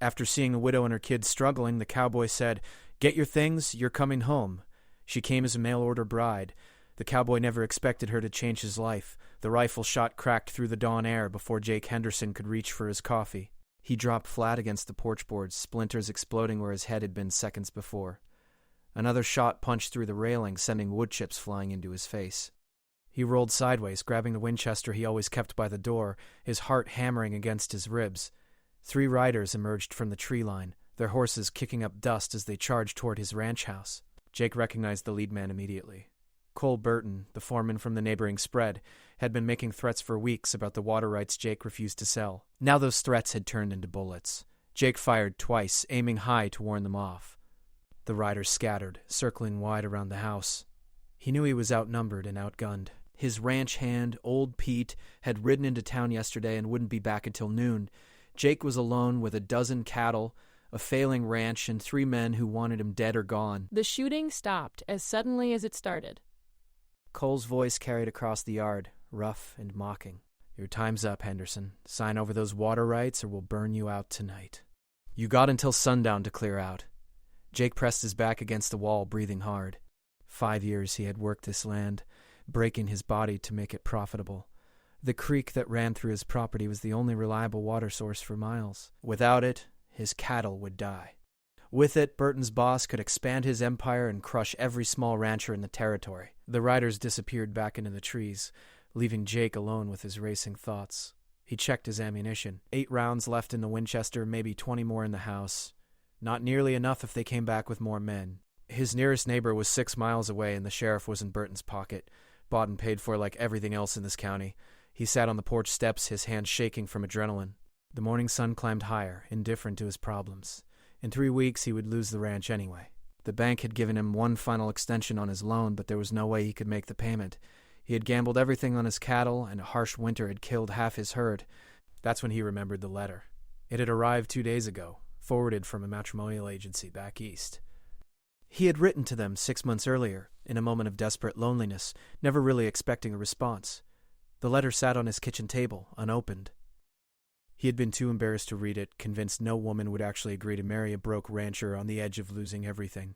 After seeing the widow and her kids struggling, the cowboy said, "Get your things, you're coming home." She came as a mail-order bride. The cowboy never expected her to change his life. The rifle shot cracked through the dawn air before Jake Henderson could reach for his coffee. He dropped flat against the porch boards, splinters exploding where his head had been seconds before. Another shot punched through the railing, sending wood chips flying into his face. He rolled sideways, grabbing the Winchester he always kept by the door, his heart hammering against his ribs. 3 riders emerged from the tree line, their horses kicking up dust as they charged toward his ranch house. Jake recognized the lead man immediately. Cole Burton, the foreman from the neighboring spread, had been making threats for weeks about the water rights Jake refused to sell. Now those threats had turned into bullets. Jake fired twice, aiming high to warn them off. The riders scattered, circling wide around the house. He knew he was outnumbered and outgunned. His ranch hand, Old Pete, had ridden into town yesterday and wouldn't be back until noon. Jake was alone with a dozen cattle, a failing ranch, and 3 men who wanted him dead or gone. The shooting stopped as suddenly as it started. Cole's voice carried across the yard, rough and mocking. "Your time's up, Henderson. Sign over those water rights or we'll burn you out tonight. You got until sundown to clear out." Jake pressed his back against the wall, breathing hard. 5 years he had worked this land, breaking his body to make it profitable. The creek that ran through his property was the only reliable water source for miles. Without it, his cattle would die. With it, Burton's boss could expand his empire and crush every small rancher in the territory. The riders disappeared back into the trees, leaving Jake alone with his racing thoughts. He checked his ammunition. 8 rounds left in the Winchester, maybe 20 more in the house. Not nearly enough if they came back with more men. His nearest neighbor was 6 miles away, and the sheriff was in Burton's pocket, bought and paid for like everything else in this county. He sat on the porch steps, his hands shaking from adrenaline. The morning sun climbed higher, indifferent to his problems. In 3 weeks, he would lose the ranch anyway. The bank had given him one final extension on his loan, but there was no way he could make the payment. He had gambled everything on his cattle, and a harsh winter had killed half his herd. That's when he remembered the letter. It had arrived 2 days ago, forwarded from a matrimonial agency back east. He had written to them 6 months earlier, in a moment of desperate loneliness, never really expecting a response. The letter sat on his kitchen table, unopened. He had been too embarrassed to read it, convinced no woman would actually agree to marry a broke rancher on the edge of losing everything.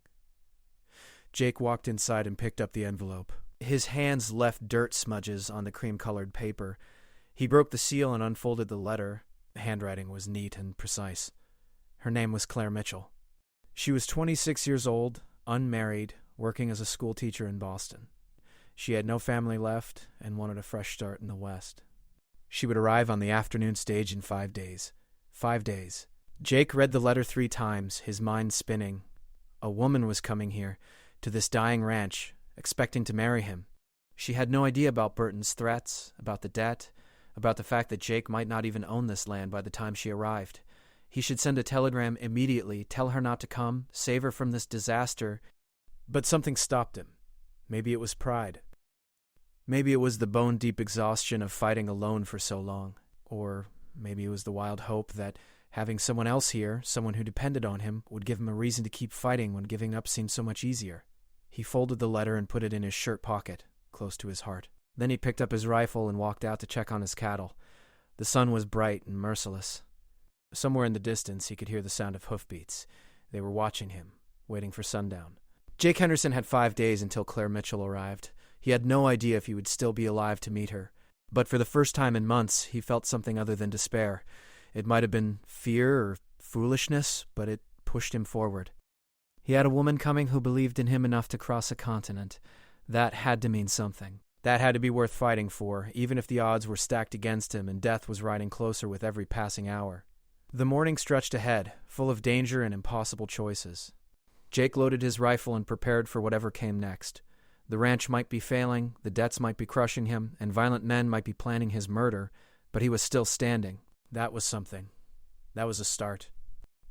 Jake walked inside and picked up the envelope. His hands left dirt smudges on the cream-colored paper. He broke the seal and unfolded the letter. The handwriting was neat and precise. Her name was Claire Mitchell. She was 26 years old, unmarried, working as a schoolteacher in Boston. She had no family left and wanted a fresh start in the West. She would arrive on the afternoon stage in 5 days. 5 days. Jake read the letter 3 times, his mind spinning. A woman was coming here, to this dying ranch, expecting to marry him. She had no idea about Burton's threats, about the debt, about the fact that Jake might not even own this land by the time she arrived. He should send a telegram immediately, tell her not to come, save her from this disaster. But something stopped him. Maybe it was pride. Maybe it was the bone-deep exhaustion of fighting alone for so long. Or maybe it was the wild hope that having someone else here, someone who depended on him, would give him a reason to keep fighting when giving up seemed so much easier. He folded the letter and put it in his shirt pocket, close to his heart. Then he picked up his rifle and walked out to check on his cattle. The sun was bright and merciless. Somewhere in the distance, he could hear the sound of hoofbeats. They were watching him, waiting for sundown. Jake Henderson had 5 days until Claire Mitchell arrived. He had no idea if he would still be alive to meet her. But for the first time in months, he felt something other than despair. It might have been fear or foolishness, but it pushed him forward. He had a woman coming who believed in him enough to cross a continent. That had to mean something. That had to be worth fighting for, even if the odds were stacked against him and death was riding closer with every passing hour. The morning stretched ahead, full of danger and impossible choices. Jake loaded his rifle and prepared for whatever came next. The ranch might be failing, the debts might be crushing him, and violent men might be planning his murder, but he was still standing. That was something. That was a start.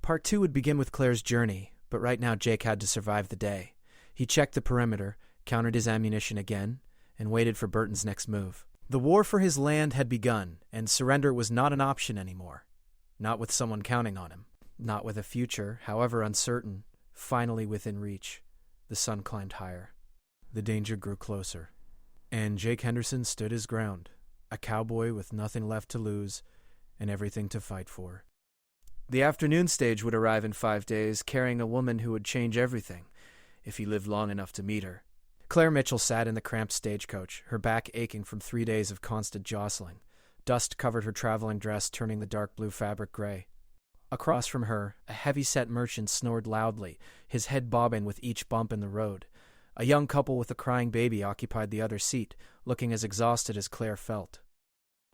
Part 2 would begin with Claire's journey, but right now Jake had to survive the day. He checked the perimeter, counted his ammunition again, and waited for Burton's next move. The war for his land had begun, and surrender was not an option anymore. Not with someone counting on him. Not with a future, however uncertain, finally within reach. The sun climbed higher. The danger grew closer. And Jake Henderson stood his ground, a cowboy with nothing left to lose and everything to fight for. The afternoon stage would arrive in 5 days, carrying a woman who would change everything, if he lived long enough to meet her. Claire Mitchell sat in the cramped stagecoach, her back aching from 3 days of constant jostling. Dust covered her traveling dress, turning the dark blue fabric gray. Across from her, a heavy-set merchant snored loudly, his head bobbing with each bump in the road. A young couple with a crying baby occupied the other seat, looking as exhausted as Claire felt.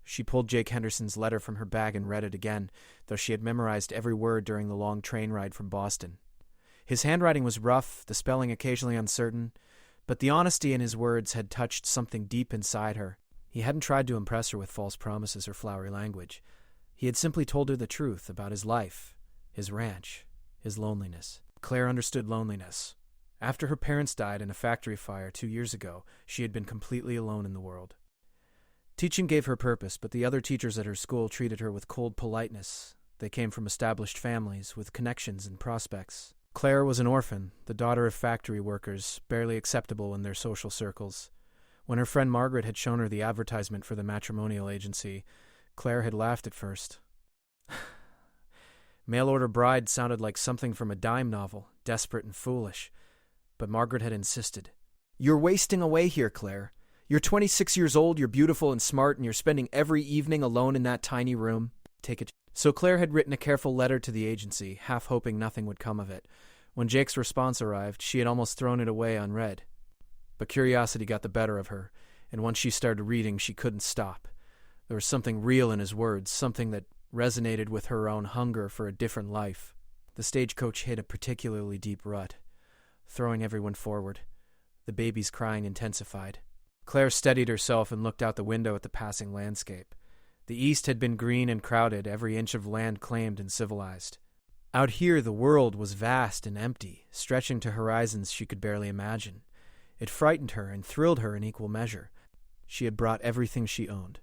She pulled Jake Henderson's letter from her bag and read it again, though she had memorized every word during the long train ride from Boston. His handwriting was rough, the spelling occasionally uncertain, but the honesty in his words had touched something deep inside her. He hadn't tried to impress her with false promises or flowery language. He had simply told her the truth about his life, his ranch, his loneliness. Claire understood loneliness. After her parents died in a factory fire 2 years ago, she had been completely alone in the world. Teaching gave her purpose, but the other teachers at her school treated her with cold politeness. They came from established families, with connections and prospects. Claire was an orphan, the daughter of factory workers, barely acceptable in their social circles. When her friend Margaret had shown her the advertisement for the matrimonial agency, Claire had laughed at first. Mail-order bride sounded like something from a dime novel, desperate and foolish. But Margaret had insisted. "You're wasting away here, Claire. You're 26 years old, you're beautiful and smart, and you're spending every evening alone in that tiny room. Take it." So Claire had written a careful letter to the agency, half hoping nothing would come of it. When Jake's response arrived, she had almost thrown it away unread. But curiosity got the better of her, and once she started reading, she couldn't stop. There was something real in his words, something that resonated with her own hunger for a different life. The stagecoach hit a particularly deep rut, throwing everyone forward. The baby's crying intensified. Claire steadied herself and looked out the window at the passing landscape. The east had been green and crowded, every inch of land claimed and civilized. Out here, the world was vast and empty, stretching to horizons she could barely imagine. It frightened her and thrilled her in equal measure. She had brought everything she owned.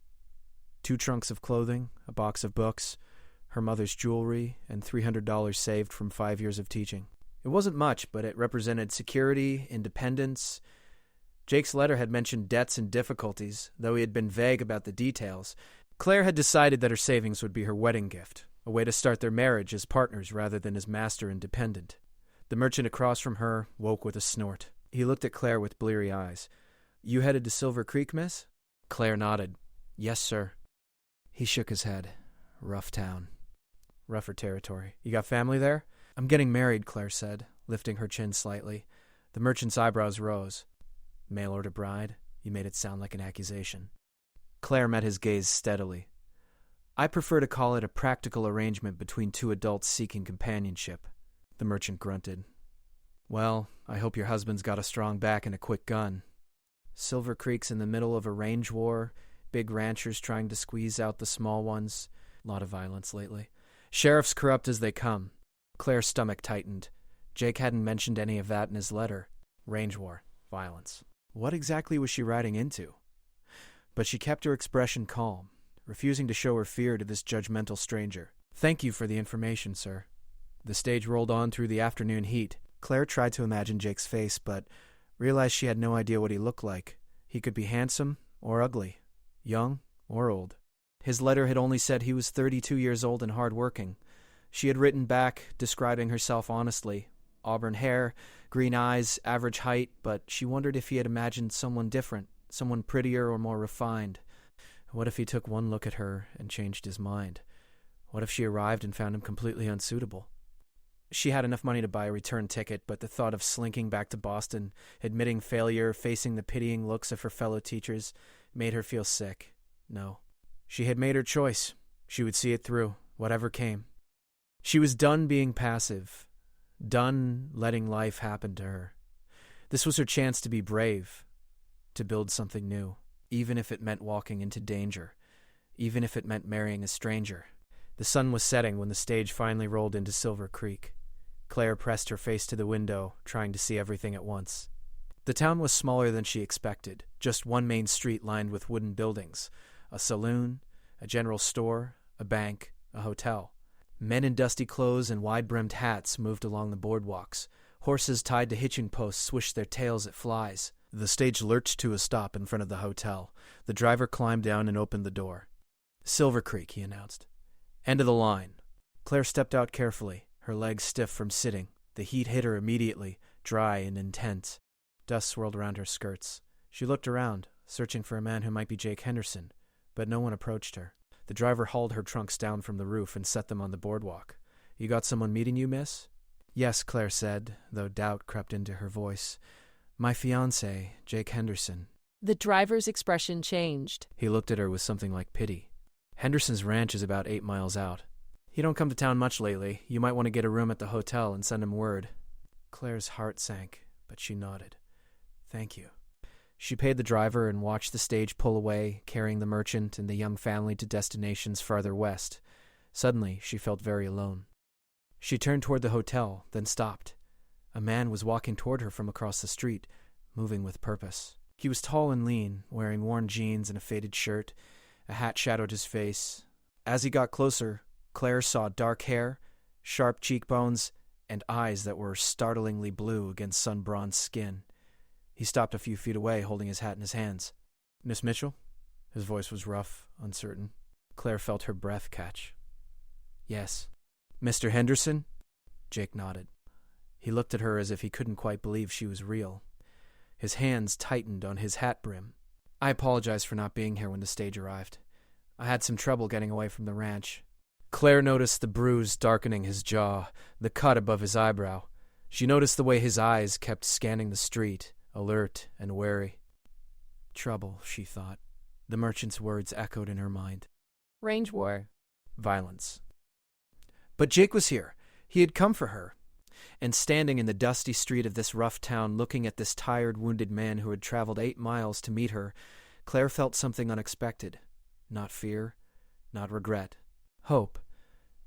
2 trunks of clothing, a box of books, her mother's jewelry, and $300 saved from 5 years of teaching. It wasn't much, but it represented security, independence. Jake's letter had mentioned debts and difficulties, though he had been vague about the details. Claire had decided that her savings would be her wedding gift, a way to start their marriage as partners rather than as master and dependent. The merchant across from her woke with a snort. He looked at Claire with bleary eyes. "You headed to Silver Creek, miss?" Claire nodded. "Yes, sir." He shook his head. "Rough town. Rougher territory. You got family there?" "I'm getting married," Claire said, lifting her chin slightly. The merchant's eyebrows rose. "Mail-order bride?" You made it sound like an accusation. Claire met his gaze steadily. "I prefer to call it a practical arrangement between 2 adults seeking companionship." The merchant grunted. "Well, I hope your husband's got a strong back and a quick gun. Silver Creek's in the middle of a range war, big ranchers trying to squeeze out the small ones. A lot of violence lately. Sheriffs corrupt as they come." Claire's stomach tightened. Jake hadn't mentioned any of that in his letter. Range war, violence. What exactly was she riding into? But she kept her expression calm, refusing to show her fear to this judgmental stranger. "Thank you for the information, sir." The stage rolled on through the afternoon heat. Claire tried to imagine Jake's face, but realized she had no idea what he looked like. He could be handsome or ugly, young or old. His letter had only said he was 32 years old and hard-working. She had written back, describing herself honestly. Auburn hair, green eyes, average height, but she wondered if he had imagined someone different, someone prettier or more refined. What if he took one look at her and changed his mind? What if she arrived and found him completely unsuitable? She had enough money to buy a return ticket, but the thought of slinking back to Boston, admitting failure, facing the pitying looks of her fellow teachers, made her feel sick. No. She had made her choice. She would see it through, whatever came. She was done being passive, done letting life happen to her. This was her chance to be brave, to build something new, even if it meant walking into danger, even if it meant marrying a stranger. The sun was setting when the stage finally rolled into Silver Creek. Claire pressed her face to the window, trying to see everything at once. The town was smaller than she expected, just one main street lined with wooden buildings, a saloon, a general store, a bank, a hotel. Men in dusty clothes and wide-brimmed hats moved along the boardwalks. Horses tied to hitching posts swished their tails at flies. The stage lurched to a stop in front of the hotel. The driver climbed down and opened the door. "Silver Creek," he announced. "End of the line." Claire stepped out carefully, her legs stiff from sitting. The heat hit her immediately, dry and intense. Dust swirled around her skirts. She looked around, searching for a man who might be Jake Henderson, but no one approached her. The driver hauled her trunks down from the roof and set them on the boardwalk. "You got someone meeting you, miss?" "Yes," Claire said, though doubt crept into her voice. "My fiancé, Jake Henderson." The driver's expression changed. He looked at her with something like pity. "Henderson's ranch is about 8 miles out. He don't come to town much lately. You might want to get a room at the hotel and send him word." Claire's heart sank, but she nodded. "Thank you." She paid the driver and watched the stage pull away, carrying the merchant and the young family to destinations farther west. Suddenly, she felt very alone. She turned toward the hotel, then stopped. A man was walking toward her from across the street, moving with purpose. He was tall and lean, wearing worn jeans and a faded shirt. A hat shadowed his face. As he got closer, Claire saw dark hair, sharp cheekbones, and eyes that were startlingly blue against sun-bronzed skin. He stopped a few feet away, holding his hat in his hands. "Miss Mitchell?" His voice was rough, uncertain. Claire felt her breath catch. "Yes." "Mr. Henderson?" Jake nodded. He looked at her as if he couldn't quite believe she was real. His hands tightened on his hat brim. "I apologize for not being here when the stage arrived. I had some trouble getting away from the ranch." Claire noticed the bruise darkening his jaw, the cut above his eyebrow. She noticed the way his eyes kept scanning the street, alert and wary. Trouble, she thought. The merchant's words echoed in her mind. Range war. Violence. But Jake was here. He had come for her. And standing in the dusty street of this rough town, looking at this tired, wounded man who had traveled 8 miles to meet her, Claire felt something unexpected. Not fear, not regret. Hope.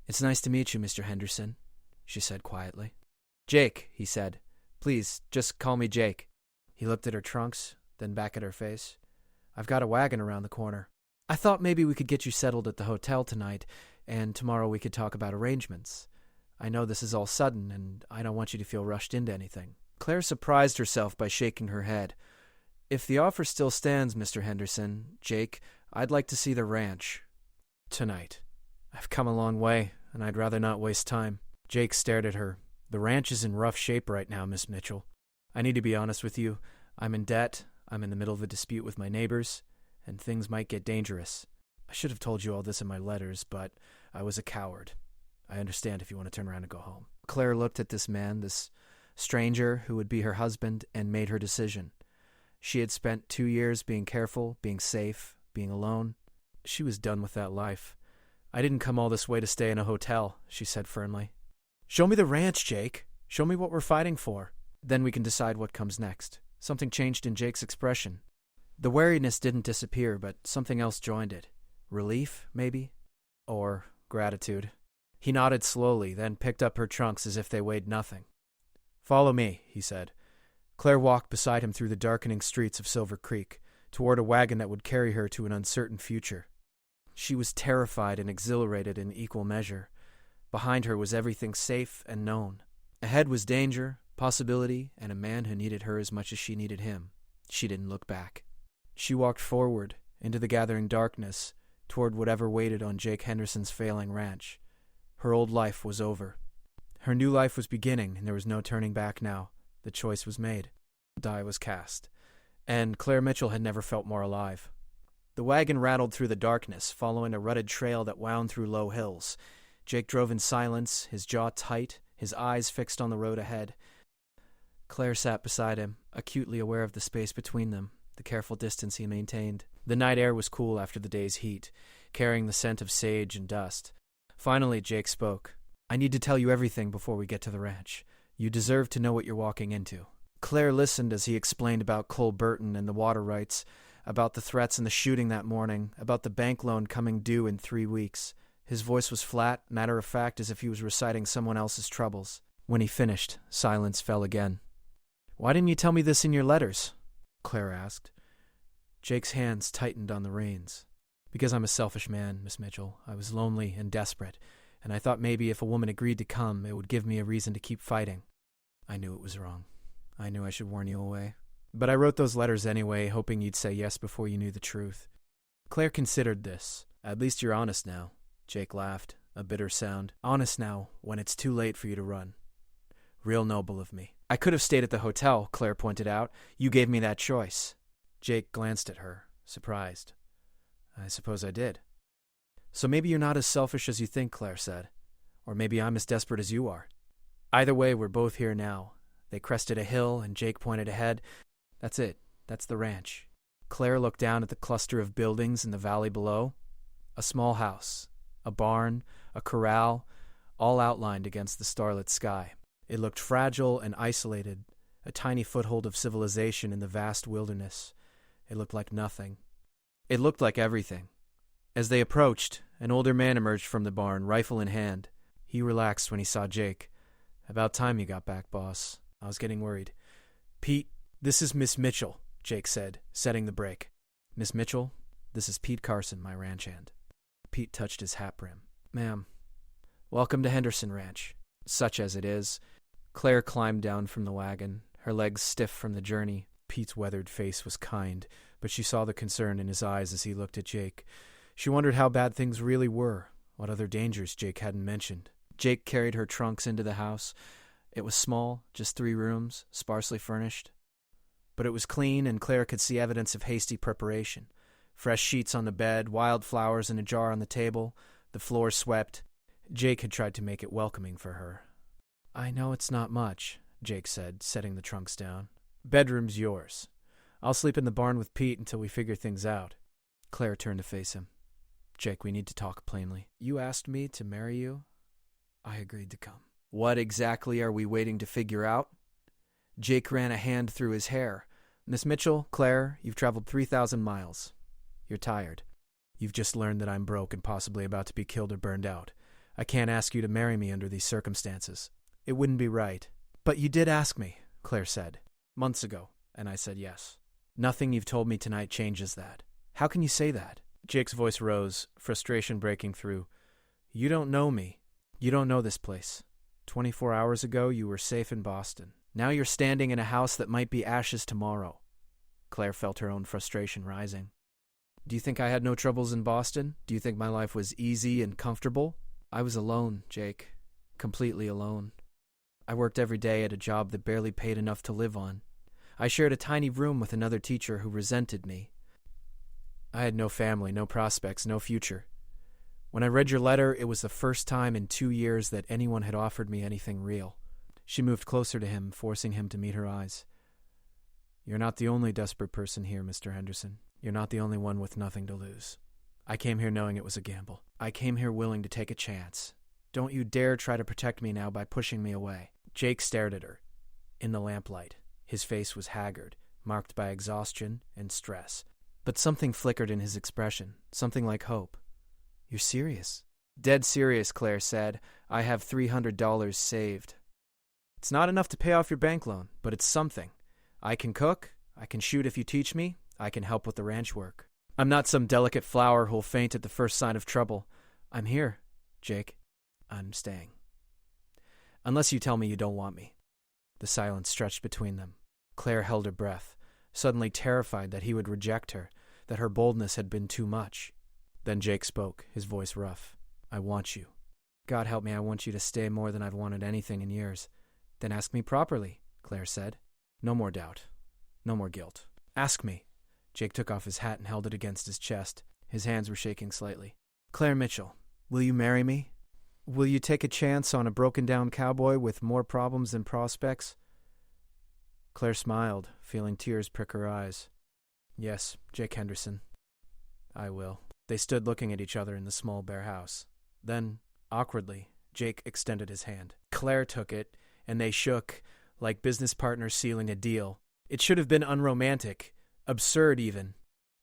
"It's nice to meet you, Mr. Henderson," she said quietly. "Jake," he said. "Please, just call me Jake." He looked at her trunks, then back at her face. "I've got a wagon around the corner. I thought maybe we could get you settled at the hotel tonight, and tomorrow we could talk about arrangements. I know this is all sudden, and I don't want you to feel rushed into anything." Claire surprised herself by shaking her head. "If the offer still stands, Mr. Henderson, Jake, I'd like to see the ranch. Tonight. I've come a long way, and I'd rather not waste time." Jake stared at her. "The ranch is in rough shape right now, Miss Mitchell. I need to be honest with you. I'm in debt, I'm in the middle of a dispute with my neighbors, and things might get dangerous. I should have told you all this in my letters, but I was a coward. I understand if you want to turn around and go home." Claire looked at this man, this stranger who would be her husband, and made her decision. She had spent 2 years being careful, being safe, being alone. She was done with that life. "I didn't come all this way to stay in a hotel," she said firmly. "Show me the ranch, Jake. Show me what we're fighting for. Then we can decide what comes next." Something changed in Jake's expression. The wariness didn't disappear, but something else joined it. Relief, maybe? Or gratitude. He nodded slowly, then picked up her trunks as if they weighed nothing. "Follow me," he said. Claire walked beside him through the darkening streets of Silver Creek, toward a wagon that would carry her to an uncertain future. She was terrified and exhilarated in equal measure. Behind her was everything safe and known. Ahead was danger, possibility, and a man who needed her as much as she needed him. She didn't look back. She walked forward, into the gathering darkness, toward whatever waited on Jake Henderson's failing ranch. Her old life was over. Her new life was beginning, and there was no turning back now. The choice was made. The die was cast. And Claire Mitchell had never felt more alive. The wagon rattled through the darkness, following a rutted trail that wound through low hills. Jake drove in silence, his jaw tight, his eyes fixed on the road ahead. Claire sat beside him, acutely aware of the space between them, the careful distance he maintained. The night air was cool after the day's heat, carrying the scent of sage and dust. Finally, Jake spoke. "I need to tell you everything before we get to the ranch. You deserve to know what you're walking into." Claire listened as he explained about Cole Burton and the water rights, about the threats and the shooting that morning, about the bank loan coming due in 3 weeks. His voice was flat, matter-of-fact, as if he was reciting someone else's troubles. When he finished, silence fell again. "Why didn't you tell me this in your letters?" Claire asked. Jake's hands tightened on the reins. "Because I'm a selfish man, Miss Mitchell. I was lonely and desperate, and I thought maybe if a woman agreed to come, it would give me a reason to keep fighting. I knew it was wrong. I knew I should warn you away. But I wrote those letters anyway, hoping you'd say yes before you knew the truth." Claire considered this. "At least you're honest now." Jake laughed. a bitter sound. Honest now, when it's too late for you to run. Real noble of me. I could have stayed at the hotel, Claire pointed out. You gave me that choice. Jake glanced at her, surprised. I suppose I did. So maybe you're not as selfish as you think, Claire said. Or maybe I'm as desperate as you are. Either way, we're both here now. They crested a hill, and Jake pointed ahead. That's it. That's the ranch. Claire looked down at the cluster of buildings in the valley below. A small house, a barn, a corral, all outlined against the starlit sky. It looked fragile and isolated, a tiny foothold of civilization in the vast wilderness. It looked like nothing. It looked like everything. As they approached, an older man emerged from the barn, rifle in hand. He relaxed when he saw Jake. About time you got back, boss. I was getting worried. Pete, this is Miss Mitchell, Jake said, setting the brake. Miss Mitchell, this is Pete Carson, my ranch hand. Pete touched his hat brim. Ma'am, welcome to Henderson Ranch. Such as it is. Claire climbed down from the wagon, her legs stiff from the journey. Pete's weathered face was kind, but she saw the concern in his eyes as he looked at Jake. She wondered how bad things really were, what other dangers Jake hadn't mentioned. Jake carried her trunks into the house. It was small, just 3 rooms, sparsely furnished. But it was clean, and Claire could see evidence of hasty preparation. Fresh sheets on the bed, wildflowers in a jar on the table, the floor swept. Jake had tried to make it welcoming for her. I know it's not much, Jake said, setting the trunks down. Bedroom's yours. I'll sleep in the barn with Pete until we figure things out. Claire turned to face him. Jake, we need to talk plainly. You asked me to marry you. I agreed to come. What exactly are we waiting to figure out? Jake ran a hand through his hair. Miss Mitchell, Claire, you've traveled 3,000 miles. You're tired. You've just learned that I'm broke and possibly about to be killed or burned out. I can't ask you to marry me under these circumstances. It wouldn't be right. But you did ask me, Claire said, months ago, and I said yes. Nothing you've told me tonight changes that. How can you say that? Jake's voice rose, frustration breaking through. You don't know me. You don't know this place. 24 hours ago, you were safe in Boston. Now you're standing in a house that might be ashes tomorrow. Claire felt her own frustration rising. Do you think I had no troubles in Boston? Do you think my life was easy and comfortable? I was alone, Jake. Completely alone. I worked every day at a job that barely paid enough to live on. I shared a tiny room with another teacher who resented me. I had no family, no prospects, no future. When I read your letter, it was the first time in 2 years that anyone had offered me anything real. She moved closer to him, forcing him to meet her eyes. You're not the only desperate person here, Mr. Henderson. You're not the only one with nothing to lose. I came here knowing it was a gamble. I came here willing to take a chance. Don't you dare try to protect me now by pushing me away. Jake stared at her. In the lamplight, his face was haggard, marked by exhaustion and stress. But something flickered in his expression, something like hope. You're serious? Dead serious, Claire said. I have $300 saved. It's not enough to pay off your bank loan, but it's something. I can cook, I can shoot if you teach me, I can help with the ranch work. I'm not some delicate flower who'll faint at the first sign of trouble. I'm here, Jake. I'm staying. Unless you tell me you don't want me. The silence stretched between them. Claire held her breath, suddenly terrified that he would reject her, that her boldness had been too much. Then Jake spoke, his voice rough. I want you. God help me, I want you to stay more than I've wanted anything in years. Then ask me properly, Claire said. No more doubt. No more guilt. Ask me. Jake took off his hat and held it against his chest. His hands were shaking slightly. Claire Mitchell, will you marry me? Will you take a chance on a broken-down cowboy with more problems than prospects? Claire smiled, feeling tears prick her eyes. Yes, Jake Henderson. I will. They stood looking at each other in the small bare house. Then, awkwardly, Jake extended his hand. Claire took it, and they shook, like business partners sealing a deal. It should have been unromantic, absurd even.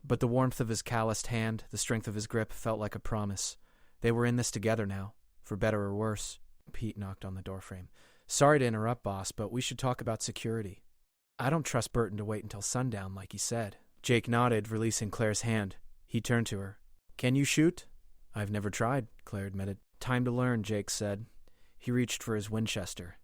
But the warmth of his calloused hand, the strength of his grip, felt like a promise. They were in this together now, for better or worse. Pete knocked on the doorframe. Sorry to interrupt, boss, but we should talk about security. I don't trust Burton to wait until sundown, like he said. Jake nodded, releasing Claire's hand. He turned to her. Can you shoot? I've never tried, Claire admitted. Time to learn, Jake said. He reached for his Winchester.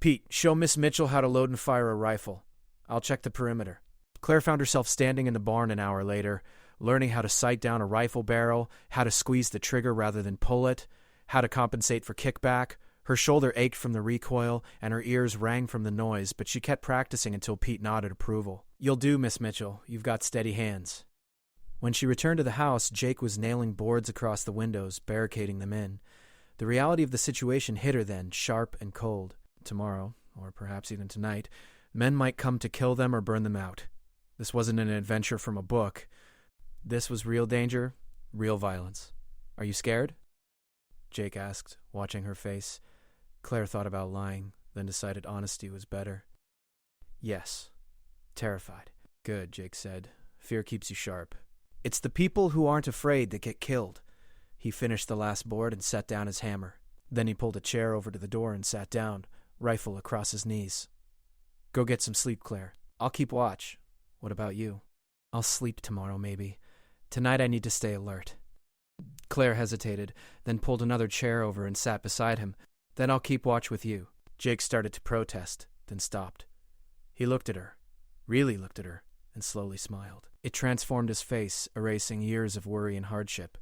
Pete, show Miss Mitchell how to load and fire a rifle. I'll check the perimeter. Claire found herself standing in the barn an hour later, learning how to sight down a rifle barrel, how to squeeze the trigger rather than pull it, how to compensate for kickback. Her shoulder ached from the recoil, and her ears rang from the noise, but she kept practicing until Pete nodded approval. "You'll do, Miss Mitchell. You've got steady hands." When she returned to the house, Jake was nailing boards across the windows, barricading them in. The reality of the situation hit her then, sharp and cold. Tomorrow, or perhaps even tonight, men might come to kill them or burn them out. This wasn't an adventure from a book. This was real danger, real violence. "Are you scared?" Jake asked, watching her face. Claire thought about lying, then decided honesty was better. "Yes. Terrified." "Good," Jake said. "Fear keeps you sharp. It's the people who aren't afraid that get killed." He finished the last board and set down his hammer. Then he pulled a chair over to the door and sat down, rifle across his knees. "Go get some sleep, Claire. I'll keep watch. What about you?" "I'll sleep tomorrow, maybe. Tonight I need to stay alert." Claire hesitated, then pulled another chair over and sat beside him. "Then I'll keep watch with you." Jake started to protest, then stopped. He looked at her, really looked at her, and slowly smiled. It transformed his face, erasing years of worry and hardship.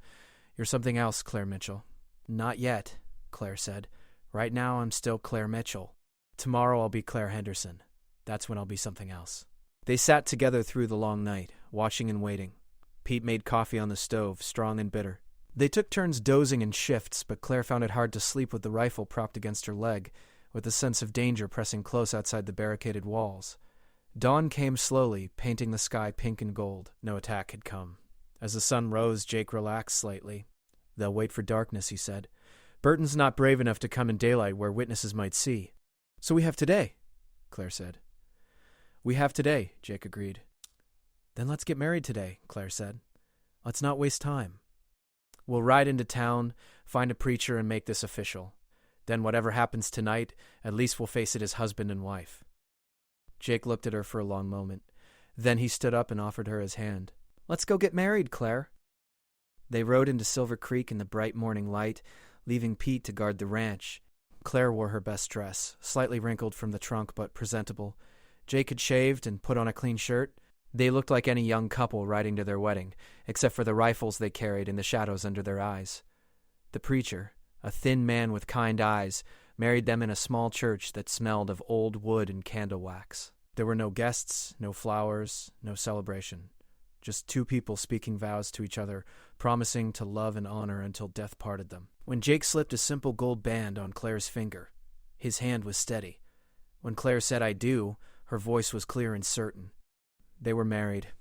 "You're something else, Claire Mitchell." "Not yet," Claire said. "Right now I'm still Claire Mitchell. Tomorrow I'll be Claire Henderson. That's when I'll be something else." They sat together through the long night, watching and waiting. Pete made coffee on the stove, strong and bitter. They took turns dozing in shifts, but Claire found it hard to sleep with the rifle propped against her leg, with the sense of danger pressing close outside the barricaded walls. Dawn came slowly, painting the sky pink and gold. No attack had come. As the sun rose, Jake relaxed slightly. "They'll wait for darkness," he said. "Burton's not brave enough to come in daylight where witnesses might see." "So we have today," Claire said. "We have today," Jake agreed. "Then let's get married today," Claire said. "Let's not waste time. We'll ride into town, find a preacher, and make this official. Then whatever happens tonight, at least we'll face it as husband and wife." Jake looked at her for a long moment. Then he stood up and offered her his hand. "Let's go get married, Claire." They rode into Silver Creek in the bright morning light, leaving Pete to guard the ranch. Claire wore her best dress, slightly wrinkled from the trunk but presentable. Jake had shaved and put on a clean shirt. They looked like any young couple riding to their wedding, except for the rifles they carried and the shadows under their eyes. The preacher, a thin man with kind eyes, married them in a small church that smelled of old wood and candle wax. There were no guests, no flowers, no celebration. Just two people speaking vows to each other, promising to love and honor until death parted them. When Jake slipped a simple gold band on Claire's finger, his hand was steady. When Claire said "I do," her voice was clear and certain. They were married.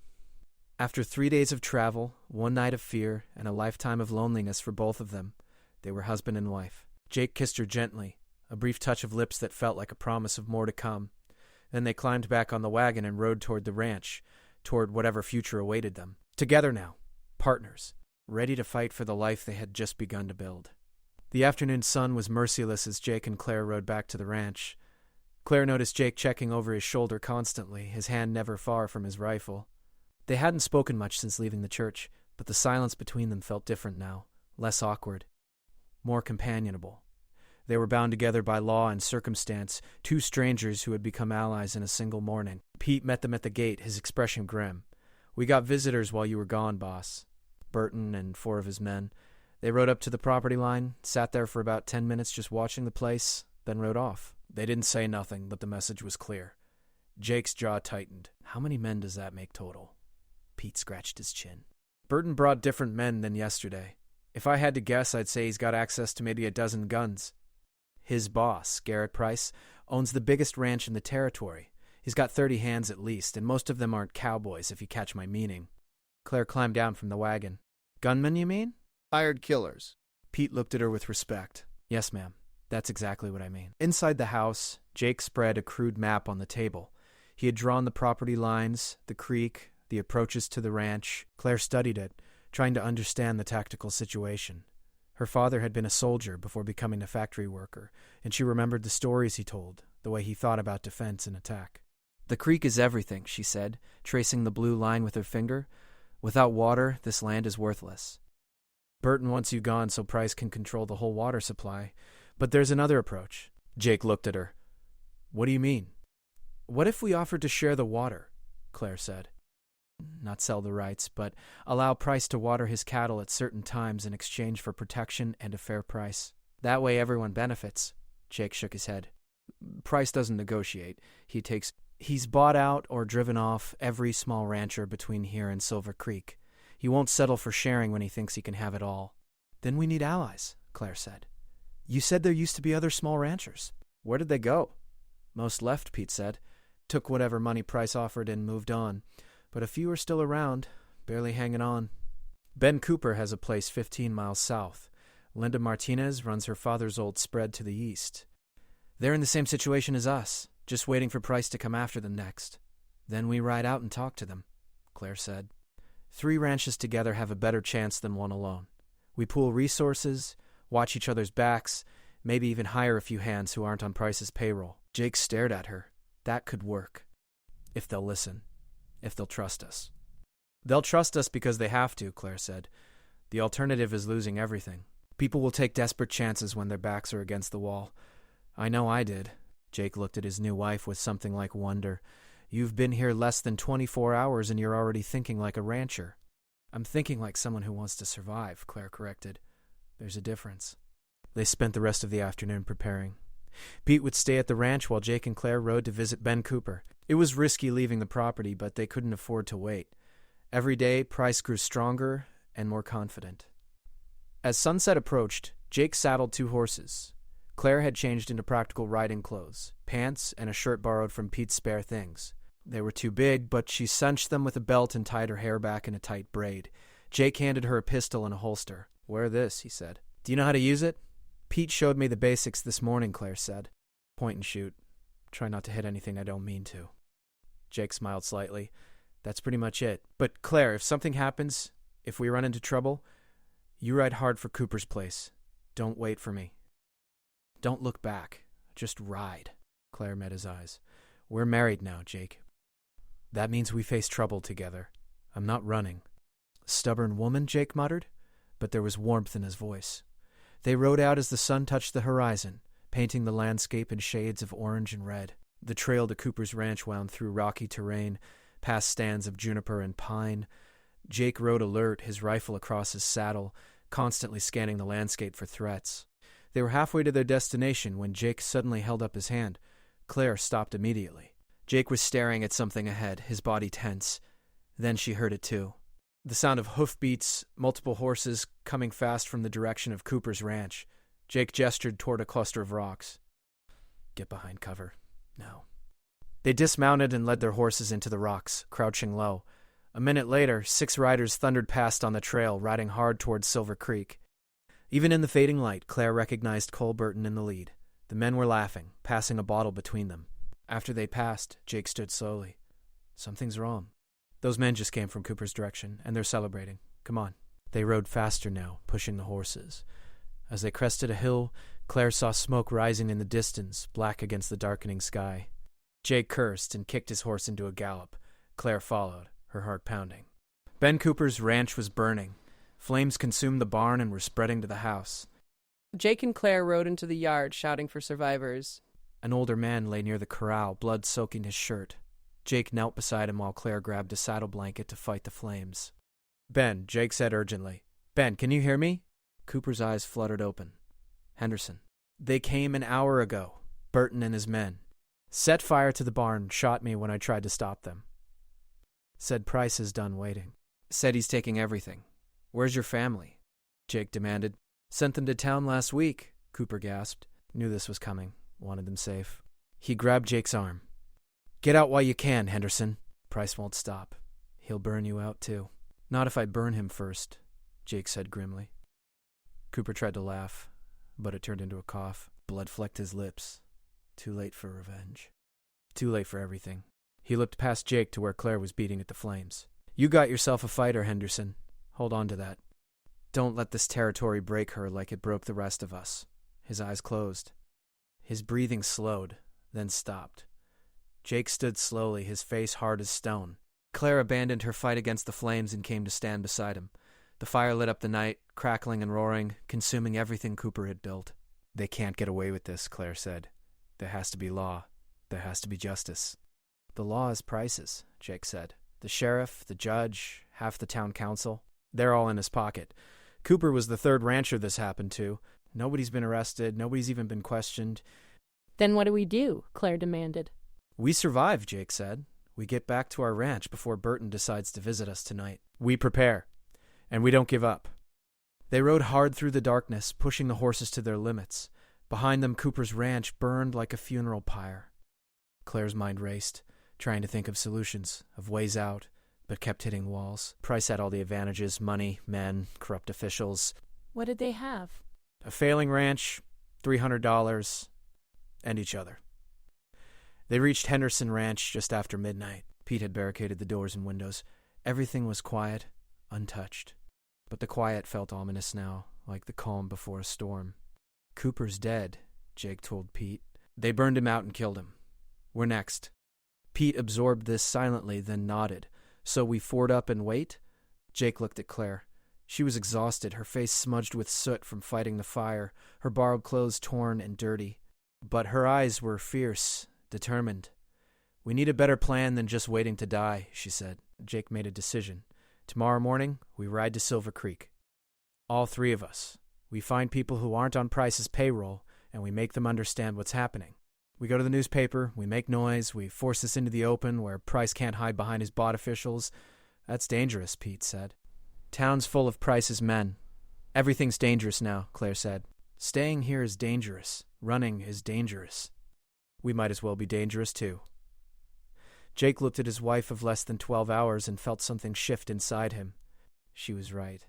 After 3 days of travel, 1 night of fear, and a lifetime of loneliness for both of them, they were husband and wife. Jake kissed her gently, a brief touch of lips that felt like a promise of more to come. Then they climbed back on the wagon and rode toward the ranch, toward whatever future awaited them. Together now, partners, ready to fight for the life they had just begun to build. The afternoon sun was merciless as Jake and Claire rode back to the ranch. Claire noticed Jake checking over his shoulder constantly, his hand never far from his rifle. They hadn't spoken much since leaving the church, but the silence between them felt different now, less awkward, more companionable. They were bound together by law and circumstance, two strangers who had become allies in a single morning. Pete met them at the gate, his expression grim. "We got visitors while you were gone, boss." Burton and 4 of his men. They rode up to the property line, sat there for about 10 minutes just watching the place, then rode off. They didn't say nothing, but the message was clear. Jake's jaw tightened. How many men does that make total? Pete scratched his chin. "Burton brought different men than yesterday. If I had to guess, I'd say he's got access to maybe a dozen guns. His boss, Garrett Price, owns the biggest ranch in the territory. He's got 30 hands at least, and most of them aren't cowboys, if you catch my meaning." Claire climbed down from the wagon. "Gunmen, you mean?" "Hired killers." Pete looked at her with respect. "Yes, ma'am. That's exactly what I mean." Inside the house, Jake spread a crude map on the table. He had drawn the property lines, the creek, the approaches to the ranch. Claire studied it, trying to understand the tactical situation. Her father had been a soldier before becoming a factory worker, and she remembered the stories he told, the way he thought about defense and attack. "The creek is everything," she said, tracing the blue line with her finger. "Without water, this land is worthless. Burton wants you gone so Price can control the whole water supply. But there's another approach." Jake looked at her. "What do you mean?" "What if we offered to share the water?" Claire said. "Not sell the rights, but allow Price to water his cattle at certain times in exchange for protection and a fair price." That way everyone benefits. Jake shook his head. Price doesn't negotiate. He's bought out or driven off every small rancher between here and Silver Creek. He won't settle for sharing when he thinks he can have it all. Then we need allies, Claire said. You said there used to be other small ranchers. Where did they go? Most left, Pete said. Took whatever money Price offered and moved on. But a few are still around, barely hanging on. Ben Cooper has a place 15 miles south. Linda Martinez runs her father's old spread to the east. They're in the same situation as us, just waiting for Price to come after them next. Then we ride out and talk to them, Claire said. 3 ranches together have a better chance than one alone. We pool resources, watch each other's backs, maybe even hire a few hands who aren't on Price's payroll. Jake stared at her. That could work. If they'll listen. If they'll trust us. They'll trust us because they have to, Claire said. The alternative is losing everything. People will take desperate chances when their backs are against the wall. I know I did. Jake looked at his new wife with something like wonder. You've been here less than 24 hours and you're already thinking like a rancher. I'm thinking like someone who wants to survive, Claire corrected. There's a difference. They spent the rest of the afternoon preparing. Pete would stay at the ranch while Jake and Claire rode to visit Ben Cooper. It was risky leaving the property, but they couldn't afford to wait. Every day, Price grew stronger and more confident. As sunset approached, Jake saddled 2 horses. Claire had changed into practical riding clothes, pants, and a shirt borrowed from Pete's spare things. They were too big, but she cinched them with a belt and tied her hair back in a tight braid. Jake handed her a pistol and a holster. Wear this, he said. Do you know how to use it? Pete showed me the basics this morning, Claire said. Point and shoot. Try not to hit anything I don't mean to. Jake smiled slightly. That's pretty much it. But Claire, if something happens, if we run into trouble, you ride hard for Cooper's place. Don't wait for me. Don't look back. Just ride. Claire met his eyes. We're married now, Jake. That means we face trouble together. I'm not running. Stubborn woman, Jake muttered, but there was warmth in his voice. They rode out as the sun touched the horizon, painting the landscape in shades of orange and red. The trail to Cooper's ranch wound through rocky terrain, past stands of juniper and pine. Jake rode alert, his rifle across his saddle, constantly scanning the landscape for threats. They were halfway to their destination when Jake suddenly held up his hand. Claire stopped immediately. Jake was staring at something ahead, his body tense. Then she heard it too. The sound of hoofbeats, multiple horses coming fast from the direction of Cooper's ranch. Jake gestured toward a cluster of rocks. Get behind cover. Now. They dismounted and led their horses into the rocks, crouching low. A minute later, 6 riders thundered past on the trail, riding hard towards Silver Creek. Even in the fading light, Claire recognized Cole Burton in the lead. The men were laughing, passing a bottle between them. After they passed, Jake stood slowly. Something's wrong. Those men just came from Cooper's direction, and they're celebrating. Come on. They rode faster now, pushing the horses. As they crested a hill, Claire saw smoke rising in the distance, black against the darkening sky. Jake cursed and kicked his horse into a gallop. Claire followed, her heart pounding. Ben Cooper's ranch was burning. Flames consumed the barn and were spreading to the house. Jake and Claire rode into the yard, shouting for survivors. An older man lay near the corral, blood soaking his shirt. Jake knelt beside him while Claire grabbed a saddle blanket to fight the flames. Ben, Jake said urgently. Ben, can you hear me? Cooper's eyes fluttered open. Henderson. They came an hour ago. Burton and his men. Set fire to the barn, shot me when I tried to stop them. Said Price is done waiting. Said he's taking everything. Where's your family? Jake demanded. Sent them to town last week, Cooper gasped. Knew this was coming. Wanted them safe. He grabbed Jake's arm. Get out while you can, Henderson. Price won't stop. He'll burn you out, too. Not if I burn him first, Jake said grimly. Cooper tried to laugh, but it turned into a cough. Blood flecked his lips. Too late for revenge. Too late for everything. He looked past Jake to where Claire was beating at the flames. You got yourself a fighter, Henderson. Hold on to that. Don't let this territory break her like it broke the rest of us. His eyes closed. His breathing slowed, then stopped. Jake stood slowly, his face hard as stone. Claire abandoned her fight against the flames and came to stand beside him. The fire lit up the night, crackling and roaring, consuming everything Cooper had built. They can't get away with this, Claire said. There has to be law. There has to be justice. The law is Price's, Jake said. The sheriff, the judge, half the town council. They're all in his pocket. Cooper was the 3rd rancher this happened to. Nobody's been arrested. Nobody's even been questioned. Then what do we do? Claire demanded. We survive, Jake said. We get back to our ranch before Burton decides to visit us tonight. We prepare, and we don't give up. They rode hard through the darkness, pushing the horses to their limits. Behind them, Cooper's ranch burned like a funeral pyre. Claire's mind raced, trying to think of solutions, of ways out, but kept hitting walls. Price had all the advantages: money, men, corrupt officials. What did they have? A failing ranch, $300, and each other. They reached Henderson Ranch just after midnight. Pete had barricaded the doors and windows. Everything was quiet, untouched. But the quiet felt ominous now, like the calm before a storm. Cooper's dead, Jake told Pete. They burned him out and killed him. We're next. Pete absorbed this silently, then nodded. So we ford up and wait? Jake looked at Claire. She was exhausted, her face smudged with soot from fighting the fire, her borrowed clothes torn and dirty. But her eyes were fierce, determined. We need a better plan than just waiting to die, she said. Jake made a decision. Tomorrow morning, we ride to Silver Creek. All three of us. We find people who aren't on Price's payroll, and we make them understand what's happening. We go to the newspaper, we make noise, we force this into the open where Price can't hide behind his bought officials. That's dangerous, Pete said. Town's full of Price's men. Everything's dangerous now, Claire said. Staying here is dangerous. Running is dangerous. We might as well be dangerous, too. Jake looked at his wife of less than 12 hours and felt something shift inside him. She was right.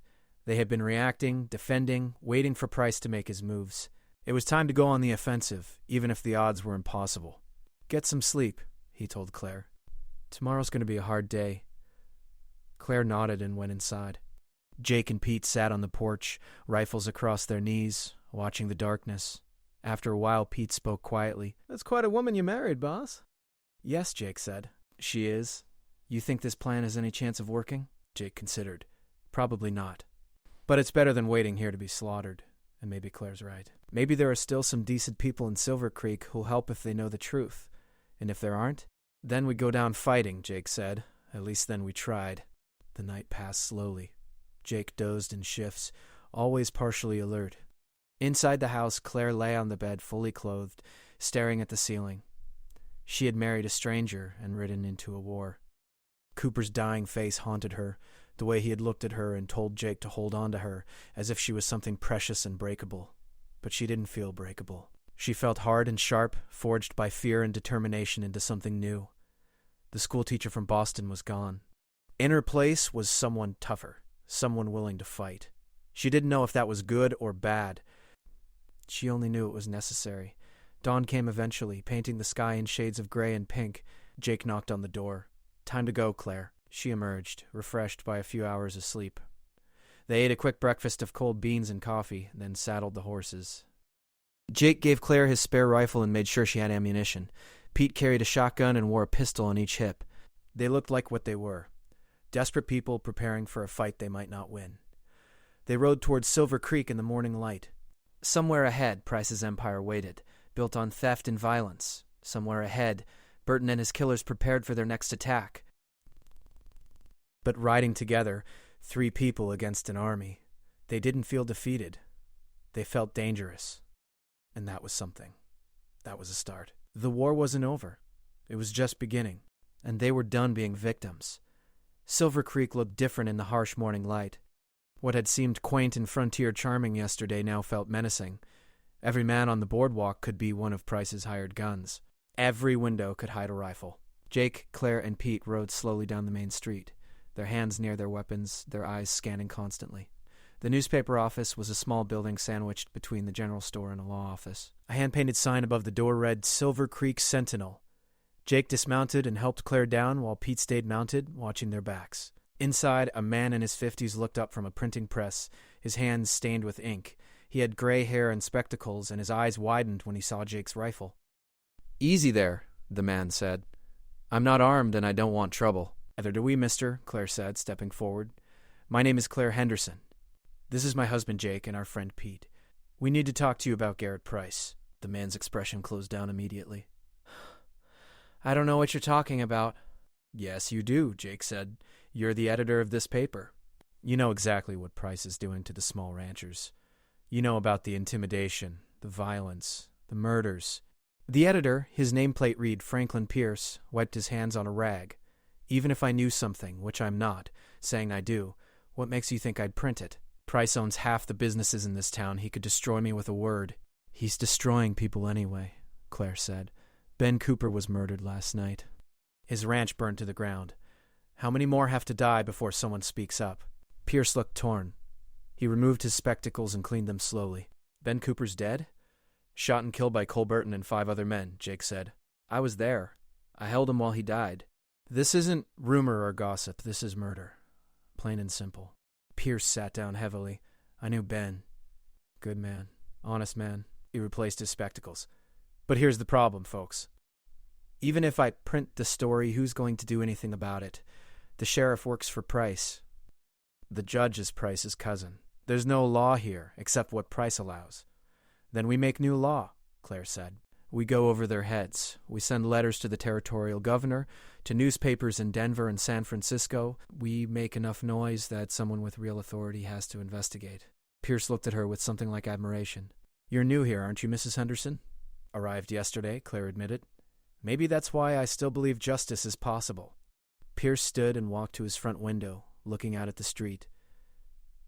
They had been reacting, defending, waiting for Price to make his moves. It was time to go on the offensive, even if the odds were impossible. Get some sleep, he told Claire. Tomorrow's going to be a hard day. Claire nodded and went inside. Jake and Pete sat on the porch, rifles across their knees, watching the darkness. After a while, Pete spoke quietly. That's quite a woman you married, boss. Yes, Jake said. She is. You think this plan has any chance of working? Jake considered. Probably not. But it's better than waiting here to be slaughtered. And maybe Claire's right. Maybe there are still some decent people in Silver Creek who'll help if they know the truth. And if there aren't, then we go down fighting, Jake said. At least then we tried. The night passed slowly. Jake dozed in shifts, always partially alert. Inside the house, Claire lay on the bed, fully clothed, staring at the ceiling. She had married a stranger and ridden into a war. Cooper's dying face haunted her, the way he had looked at her and told Jake to hold on to her, as if she was something precious and breakable. But she didn't feel breakable. She felt hard and sharp, forged by fear and determination into something new. The schoolteacher from Boston was gone. In her place was someone tougher, someone willing to fight. She didn't know if that was good or bad. She only knew it was necessary. Dawn came eventually, painting the sky in shades of gray and pink. Jake knocked on the door. Time to go, Claire. She emerged, refreshed by a few hours of sleep. They ate a quick breakfast of cold beans and coffee, then saddled the horses. Jake gave Claire his spare rifle and made sure she had ammunition. Pete carried a shotgun and wore a pistol on each hip. They looked like what they were. Desperate people preparing for a fight they might not win. They rode towards Silver Creek in the morning light. Somewhere ahead, Price's empire waited, built on theft and violence. Somewhere ahead, Burton and his killers prepared for their next attack. But riding together, 3 people against an army, they didn't feel defeated. They felt dangerous. And that was something. That was a start. The war wasn't over. It was just beginning. And they were done being victims. Silver Creek looked different in the harsh morning light. What had seemed quaint and frontier charming yesterday now felt menacing. Every man on the boardwalk could be one of Price's hired guns. Every window could hide a rifle. Jake, Claire, and Pete rode slowly down the main street, their hands near their weapons, their eyes scanning constantly. The newspaper office was a small building sandwiched between the general store and a law office. A hand-painted sign above the door read, Silver Creek Sentinel. Jake dismounted and helped Claire down while Pete stayed mounted, watching their backs. Inside, a man in his 50s looked up from a printing press, his hands stained with ink. He had gray hair and spectacles, and his eyes widened when he saw Jake's rifle. Easy there, the man said. I'm not armed and I don't want trouble. Neither do we, mister, Claire said, stepping forward. My name is Claire Henderson. This is my husband Jake and our friend Pete. We need to talk to you about Garrett Price. The man's expression closed down immediately. I don't know what you're talking about. Yes, you do, Jake said. You're the editor of this paper. You know exactly what Price is doing to the small ranchers. You know about the intimidation, the violence, the murders. The editor, his nameplate read Franklin Pierce, wiped his hands on a rag. Even if I knew something, which I'm not, saying I do, what makes you think I'd print it? Price owns half the businesses in this town. He could destroy me with a word. He's destroying people anyway, Claire said. Ben Cooper was murdered last night. His ranch burned to the ground. How many more have to die before someone speaks up? Pierce looked torn. He removed his spectacles and cleaned them slowly. Ben Cooper's dead? Shot and killed by Cole Burton and 5 other men, Jake said. I was there. I held him while he died. This isn't rumor or gossip. This is murder. Plain and simple. Pierce sat down heavily. I knew Ben. Good man. Honest man. He replaced his spectacles. But here's the problem, folks. Even if I print the story, who's going to do anything about it? The sheriff works for Price. The judge is Price's cousin. There's no law here, except what Price allows. Then we make new law, Claire said. We go over their heads. We send letters to the territorial governor, to newspapers in Denver and San Francisco. We make enough noise that someone with real authority has to investigate. Pierce looked at her with something like admiration. You're new here, aren't you, Mrs. Henderson? Arrived yesterday, Claire admitted. Maybe that's why I still believe justice is possible. Pierce stood and walked to his front window, looking out at the street.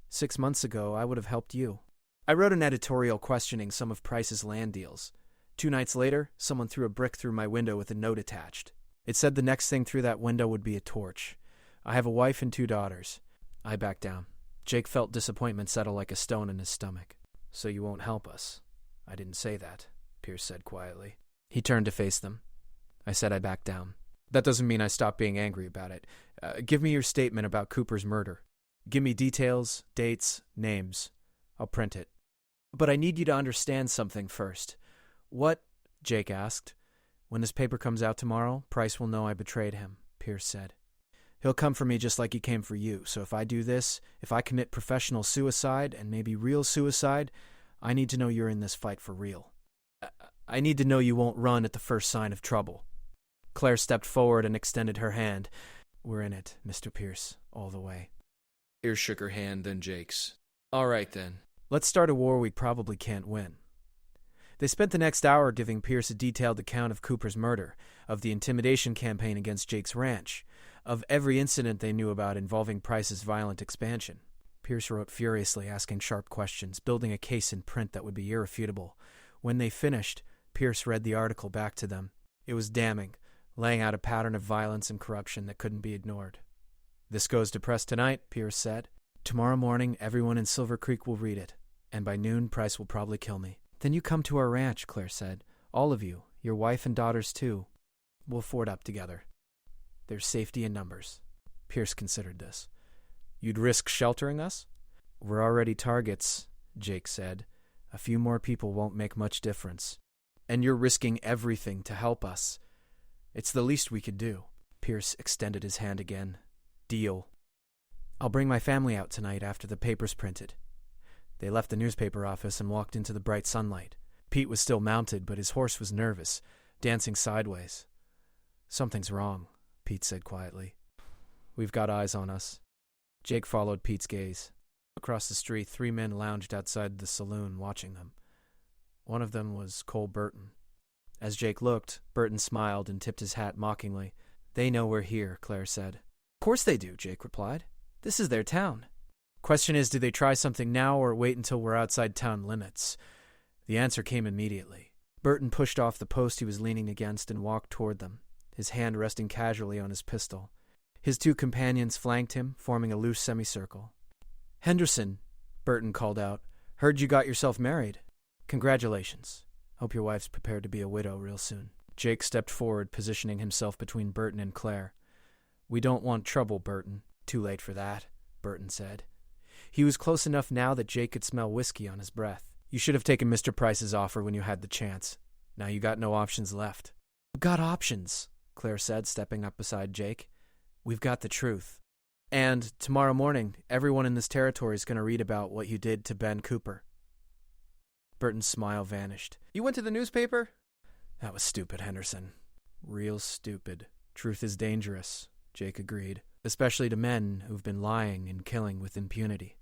6 months ago, I would have helped you. I wrote an editorial questioning some of Price's land deals. 2 nights later, someone threw a brick through my window with a note attached. It said the next thing through that window would be a torch. I have a wife and 2 daughters. I backed down. Jake felt disappointment settle like a stone in his stomach. So you won't help us? I didn't say that, Pierce said quietly. He turned to face them. I said I backed down. That doesn't mean I stopped being angry about it. Give me your statement about Cooper's murder. Give me details, dates, names. I'll print it. But I need you to understand something first. What? Jake asked. When this paper comes out tomorrow, Price will know I betrayed him, Pierce said. He'll come for me just like he came for you, so if I do this, if I commit professional suicide and maybe real suicide, I need to know you're in this fight for real. I need to know you won't run at the first sign of trouble. Claire stepped forward and extended her hand. We're in it, Mr. Pierce, all the way. Pierce shook her hand, then Jake's. All right, then. Let's start a war we probably can't win. They spent the next hour giving Pierce a detailed account of Cooper's murder, of the intimidation campaign against Jake's ranch, of every incident they knew about involving Price's violent expansion. Pierce wrote furiously, asking sharp questions, building a case in print that would be irrefutable. When they finished, Pierce read the article back to them. It was damning, laying out a pattern of violence and corruption that couldn't be ignored. This goes to press tonight, Pierce said. Tomorrow morning, everyone in Silver Creek will read it, and by noon, Price will probably kill me. Then you come to our ranch, Claire said. All of you, your wife and daughters too. We'll ford up together. There's safety in numbers. Pierce considered this. You'd risk sheltering us? We're already targets, Jake said. A few more people won't make much difference. And you're risking everything to help us. It's the least we could do. Pierce extended his hand again. Deal. I'll bring my family out tonight after the paper's printed. They left the newspaper office and walked into the bright sunlight. Pete was still mounted, but his horse was nervous, dancing sideways. Something's wrong, Pete said quietly. We've got eyes on us. Jake followed Pete's gaze. Across the street, 3 men lounged outside the saloon, watching them. One of them was Cole Burton. As Jake looked, Burton smiled and tipped his hat mockingly. They know we're here, Claire said. Of course they do, Jake replied. This is their town. Question is, do they try something now or wait until we're outside town limits? The answer came immediately. Burton pushed off the post he was leaning against and walked toward them, his hand resting casually on his pistol. His 2 companions flanked him, forming a loose semicircle. Henderson, Burton called out, heard you got yourself married. Congratulations. Hope your wife's prepared to be a widow real soon. Jake stepped forward, positioning himself between Burton and Claire. We don't want trouble, Burton. Too late for that, Burton said. He was close enough now that Jake could smell whiskey on his breath. You should have taken Mr. Price's offer when you had the chance. Now you got no options left. Got options, Claire said, stepping up beside Jake. We've got the truth. And tomorrow morning, everyone in this territory is going to read about what you did to Ben Cooper. Burton's smile vanished. You went to the newspaper? That was stupid, Henderson. Real stupid. Truth is dangerous, Jake agreed, especially to men who've been lying and killing with impunity.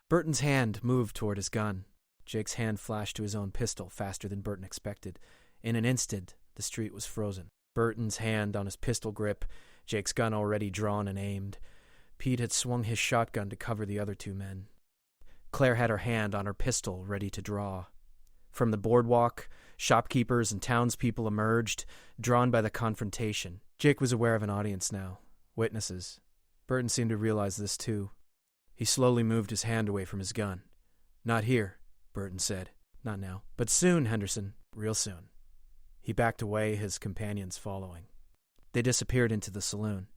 Burton's hand moved toward his gun. Jake's hand flashed to his own pistol faster than Burton expected. In an instant, the street was frozen. Burton's hand on his pistol grip, Jake's gun already drawn and aimed. Pete had swung his shotgun to cover the other two men. Claire had her hand on her pistol, ready to draw. From the boardwalk, shopkeepers and townspeople emerged, drawn by the confrontation. Jake was aware of an audience now. Witnesses. Burton seemed to realize this too. He slowly moved his hand away from his gun. "Not here," Burton said. "Not now. But soon, Henderson. Real soon." He backed away, his companions following. They disappeared into the saloon.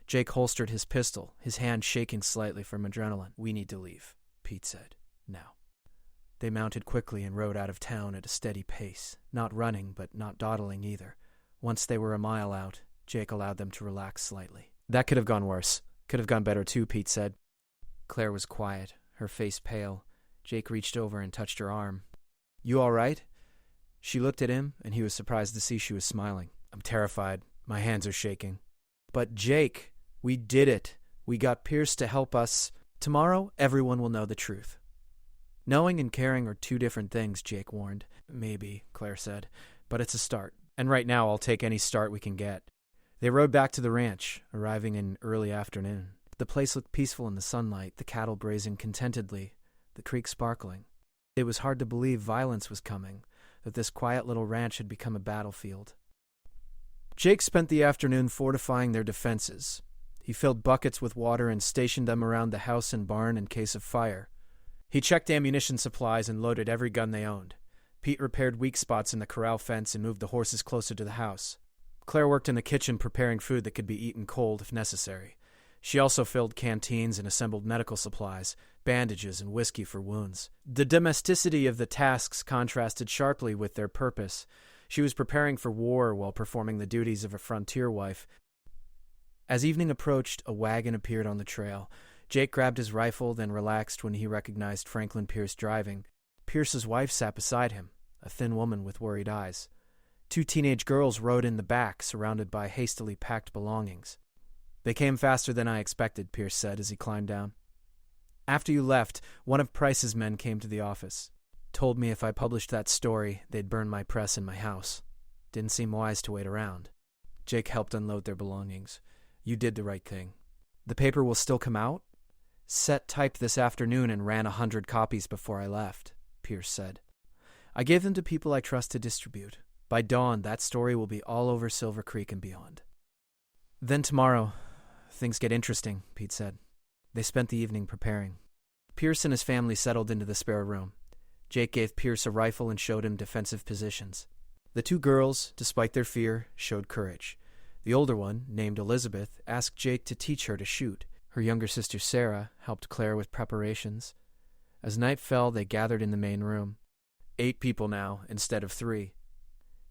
Jake holstered his pistol, his hand shaking slightly from adrenaline. "We need to leave," Pete said. "Now." They mounted quickly and rode out of town at a steady pace, not running but not dawdling either. Once they were a mile out, Jake allowed them to relax slightly. "That could have gone worse. Could have gone better too," Pete said. Claire was quiet, her face pale. Jake reached over and touched her arm. "You all right?" She looked at him, and he was surprised to see she was smiling. "I'm terrified. My hands are shaking." "But Jake, we did it. We got Pierce to help us. Tomorrow, everyone will know the truth." "Knowing and caring are two different things," Jake warned. "Maybe," Claire said, "but it's a start. And right now, I'll take any start we can get." They rode back to the ranch, arriving in early afternoon. The place looked peaceful in the sunlight, the cattle grazing contentedly, the creek sparkling. It was hard to believe violence was coming, that this quiet little ranch had become a battlefield. Jake spent the afternoon fortifying their defenses. He filled buckets with water and stationed them around the house and barn in case of fire. He checked ammunition supplies and loaded every gun they owned. Pete repaired weak spots in the corral fence and moved the horses closer to the house. Claire worked in the kitchen preparing food that could be eaten cold if necessary. She also filled canteens and assembled medical supplies, bandages, and whiskey for wounds. The domesticity of the tasks contrasted sharply with their purpose. She was preparing for war while performing the duties of a frontier wife. As evening approached, a wagon appeared on the trail. Jake grabbed his rifle, then relaxed when he recognized Franklin Pierce driving. Pierce's wife sat beside him, a thin woman with worried eyes. Two teenage girls rode in the back, surrounded by hastily packed belongings. "They came faster than I expected," Pierce said as he climbed down. "After you left, one of Price's men came to the office. Told me if I published that story, they'd burn my press in my house. Didn't seem wise to wait around." Jake helped unload their belongings. "You did the right thing." "The paper will still come out?" "Set typed this afternoon and ran 100 copies before I left," Pierce said. "I gave them to people I trust to distribute. By dawn, that story will be all over Silver Creek and beyond." "Then tomorrow, things get interesting," Pete said. They spent the evening preparing. Pierce and his family settled into the spare room. Jake gave Pierce a rifle and showed him defensive positions. The two girls, despite their fear, showed courage. The older one, named Elizabeth, asked Jake to teach her to shoot. Her younger sister Sarah helped Claire with preparations. As night fell, they gathered in the main room. 8 people now, instead of 3.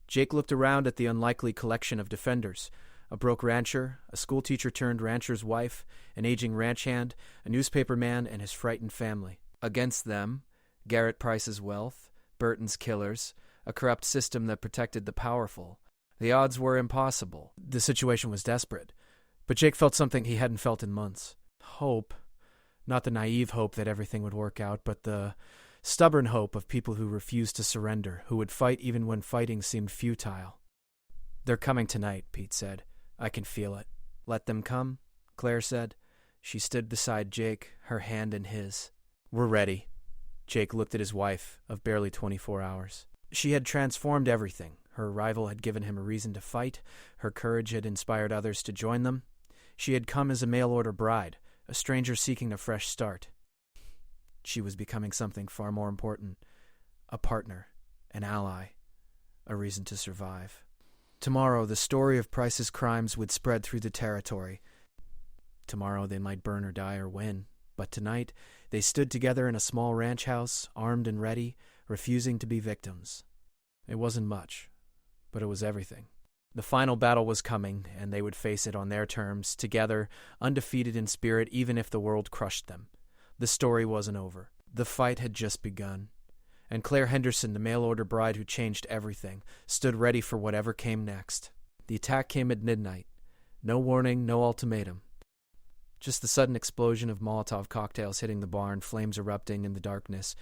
Jake looked around at the unlikely collection of defenders. A broke rancher, a schoolteacher turned rancher's wife, an aging ranch hand, a newspaper man, and his frightened family. Against them, Garrett Price's wealth, Burton's killers, a corrupt system that protected the powerful. The odds were impossible. The situation was desperate. But Jake felt something he hadn't felt in months. Hope. Not the naive hope that everything would work out, but the stubborn hope of people who refused to surrender, who would fight even when fighting seemed futile. "They're coming tonight," Pete said. "I can feel it." "Let them come," Claire said. She stood beside Jake, her hand in his. "We're ready." Jake looked at his wife, of barely 24 hours. She had transformed everything. Her arrival had given him a reason to fight. Her courage had inspired others to join them. She had come as a mail-order bride, a stranger seeking a fresh start. She was becoming something far more important. A partner, an ally, a reason to survive. Tomorrow, the story of Price's crimes would spread through the territory. Tomorrow, they might burn or die or win. But tonight, they stood together in a small ranch house, armed and ready, refusing to be victims. It wasn't much, but it was everything. The final battle was coming, and they would face it on their terms, together, undefeated in spirit, even if the world crushed them. The story wasn't over. The fight had just begun. And Claire Henderson, the mail-order bride who changed everything, stood ready for whatever came next. The attack came at midnight. No warning, no ultimatum. Just the sudden explosion of Molotov cocktails hitting the barn, flames erupting in the darkness.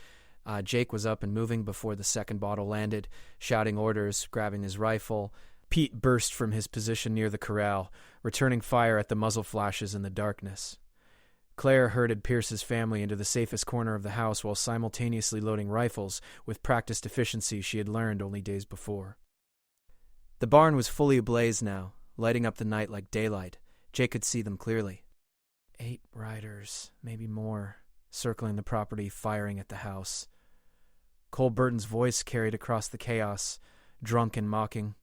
Jake was up and moving before the second bottle landed, shouting orders, grabbing his rifle. Pete burst from his position near the corral, returning fire at the muzzle flashes in the darkness. Claire herded Pierce's family into the safest corner of the house while simultaneously loading rifles with practiced efficiency she had learned only days before. The barn was fully ablaze now, lighting up the night like daylight. Jake could see them clearly. 8 riders, maybe more, circling the property, firing at the house. Cole Burton's voice carried across the chaos, drunk and mocking.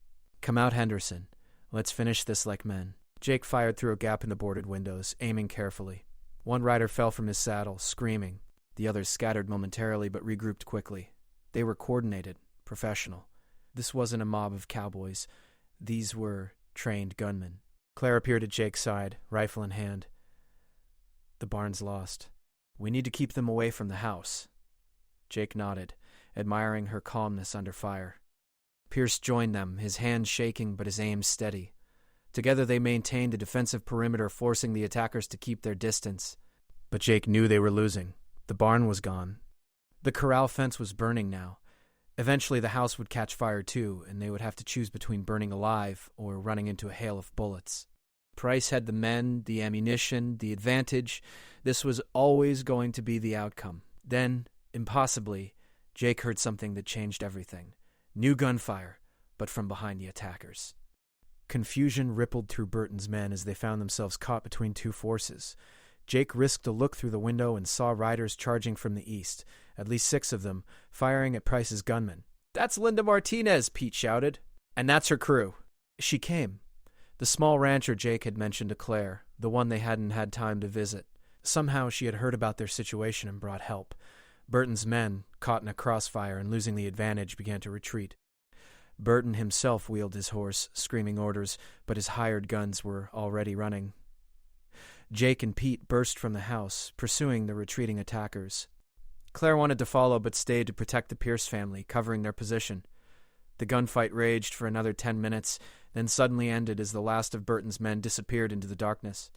"Come out, Henderson. Let's finish this like men." Jake fired through a gap in the boarded windows, aiming carefully. One rider fell from his saddle, screaming. The others scattered momentarily but regrouped quickly. They were coordinated, professional. This wasn't a mob of cowboys. These were trained gunmen. Claire appeared at Jake's side, rifle in hand. "The barn's lost. We need to keep them away from the house." Jake nodded, admiring her calmness under fire. Pierce joined them, his hands shaking but his aim steady. Together they maintained a defensive perimeter, forcing the attackers to keep their distance. But Jake knew they were losing. The barn was gone. The corral fence was burning now. Eventually the house would catch fire too, and they would have to choose between burning alive or running into a hail of bullets. Price had the men, the ammunition, the advantage. This was always going to be the outcome. Then, impossibly, Jake heard something that changed everything. New gunfire, but from behind the attackers. Confusion rippled through Burton's men as they found themselves caught between two forces. Jake risked a look through the window and saw riders charging from the east, at least 6 of them, firing at Price's gunmen. "That's Linda Martinez," Pete shouted. "And that's her crew." She came. The small rancher Jake had mentioned to Claire, the one they hadn't had time to visit. Somehow she had heard about their situation and brought help. Burton's men, caught in a crossfire and losing the advantage, began to retreat. Burton himself wheeled his horse, screaming orders, but his hired guns were already running. Jake and Pete burst from the house, pursuing the retreating attackers. Claire wanted to follow but stayed to protect the Pierce family, covering their position. The gunfight raged for another 10 minutes, then suddenly ended as the last of Burton's men disappeared into the darkness.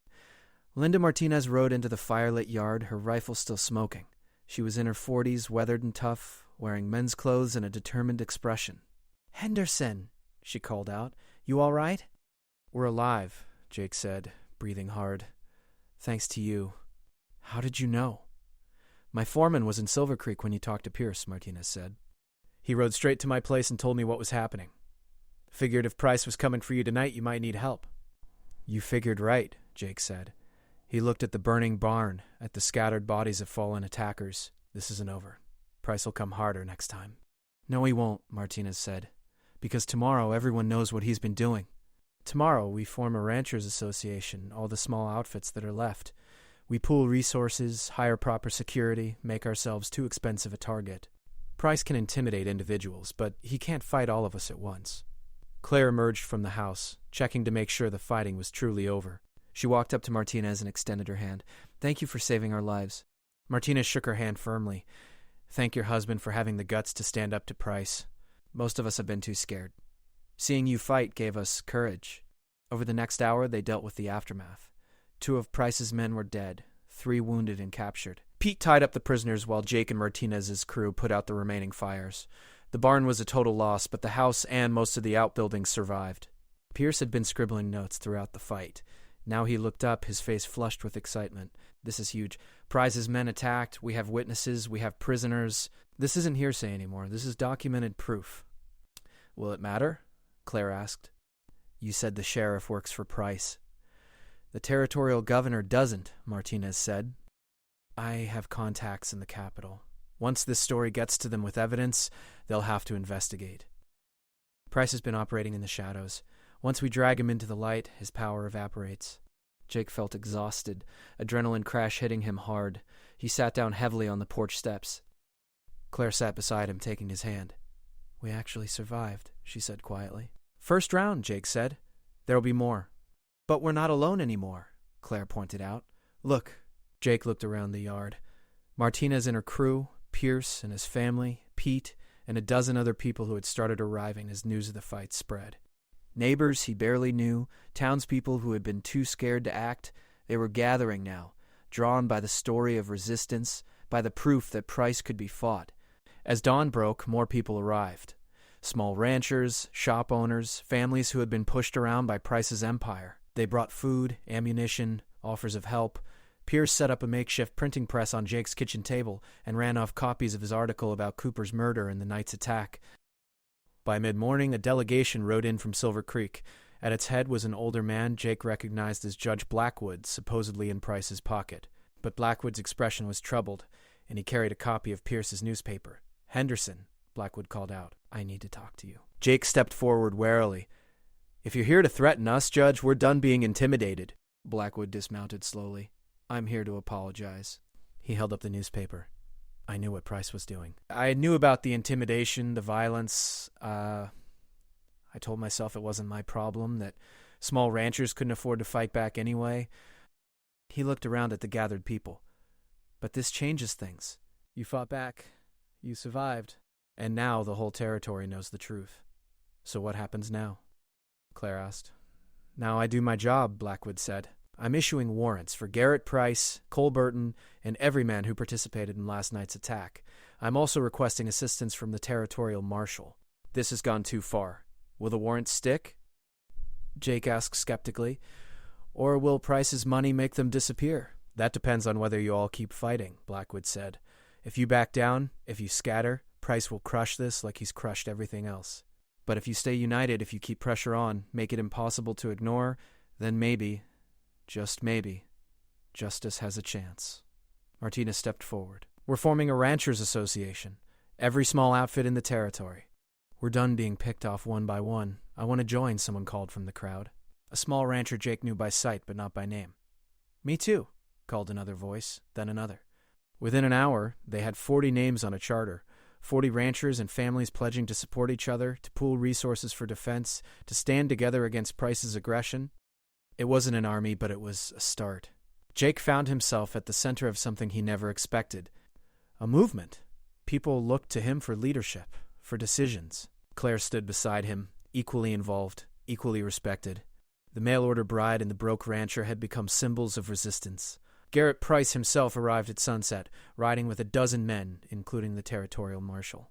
Linda Martinez rode into the firelit yard, her rifle still smoking. She was in her 40s, weathered and tough, wearing men's clothes and a determined expression. "Henderson," she called out. "You all right?" "We're alive," Jake said, breathing hard. "Thanks to you." "How did you know?" "My foreman was in Silver Creek when you talked to Pierce," Martinez said. "He rode straight to my place and told me what was happening. Figured if Price was coming for you tonight, you might need help." "You figured right," Jake said. He looked at the burning barn, at the scattered bodies of fallen attackers. "This isn't over. Price will come harder next time." "No, he won't," Martinez said, "because tomorrow everyone knows what he's been doing. Tomorrow we form a ranchers association, all the small outfits that are left. We pool resources, hire proper security, make ourselves too expensive a target. Price can intimidate individuals, but he can't fight all of us at once." Claire emerged from the house, checking to make sure the fighting was truly over. She walked up to Martinez and extended her hand. "Thank you for saving our lives." Martinez shook her hand firmly. "Thank your husband for having the guts to stand up to Price. Most of us have been too scared. Seeing you fight gave us courage." Over the next hour, they dealt with the aftermath. 2 of Price's men were dead, 3 wounded and captured. Pete tied up the prisoners while Jake and Martinez's crew put out the remaining fires. The barn was a total loss, but the house and most of the outbuildings survived. Pierce had been scribbling notes throughout the fight. Now he looked up, his face flushed with excitement. "This is huge. Price's men attacked. We have witnesses. We have prisoners. This isn't hearsay anymore. This is documented proof." "Will it matter?" Claire asked. "You said the sheriff works for Price." "The territorial governor doesn't," Martinez said. "I have contacts in the capital. Once this story gets to them with evidence, they'll have to investigate. Price has been operating in the shadows. Once we drag him into the light, his power evaporates." Jake felt exhausted, adrenaline crash hitting him hard. He sat down heavily on the porch steps. Claire sat beside him, taking his hand. "We actually survived," she said quietly. "First round," Jake said. "There'll be more." "But we're not alone anymore," Claire pointed out. "Look." Jake looked around the yard. Martinez and her crew, Pierce and his family, Pete, and a dozen other people who had started arriving as news of the fight spread. Neighbors he barely knew, townspeople who had been too scared to act, they were gathering now, drawn by the story of resistance, by the proof that Price could be fought. As dawn broke, more people arrived. Small ranchers, shop owners, families who had been pushed around by Price's empire. They brought food, ammunition, offers of help. Pierce set up a makeshift printing press on Jake's kitchen table and ran off copies of his article about Cooper's murder and the night's attack. By mid-morning, a delegation rode in from Silver Creek. At its head was an older man Jake recognized as Judge Blackwood, supposedly in Price's pocket. But Blackwood's expression was troubled, and he carried a copy of Pierce's newspaper. "Henderson," Blackwood called out, "I need to talk to you." Jake stepped forward warily. "If you're here to threaten us, Judge, we're done being intimidated." Blackwood dismounted slowly. "I'm here to apologize." He held up the newspaper. I knew what Price was doing. I knew about the intimidation, the violence. I told myself it wasn't my problem, that small ranchers couldn't afford to fight back anyway. He looked around at the gathered people. "But this changes things. You fought back. You survived. And now the whole territory knows the truth. So what happens now?" Claire asked. "Now I do my job," Blackwood said. "I'm issuing warrants for Garrett Price, Cole Burton, and every man who participated in last night's attack. I'm also requesting assistance from the territorial marshal. This has gone too far. Will the warrants stick?" Jake asked skeptically. "Or will Price's money make them disappear?" "That depends on whether you all keep fighting," Blackwood said. "If you back down, if you scatter, Price will crush this like he's crushed everything else. But if you stay united, if you keep pressure on, make it impossible to ignore, then maybe, just maybe, justice has a chance." Martinez stepped forward. "We're forming a ranchers association. Every small outfit in the territory. We're done being picked off one by one. I want to join," someone called from the crowd. A small rancher Jake knew by sight, but not by name. "Me too," called another voice, then another. Within an hour, they had 40 names on a charter, 40 ranchers and families pledging to support each other, to pool resources for defense, to stand together against Price's aggression. It wasn't an army, but it was a start. Jake found himself at the center of something he never expected. A movement. People looked to him for leadership, for decisions. Claire stood beside him, equally involved, equally respected. The mail-order bride and the broke rancher had become symbols of resistance. Garrett Price himself arrived at sunset, riding with a dozen men, including the territorial marshal.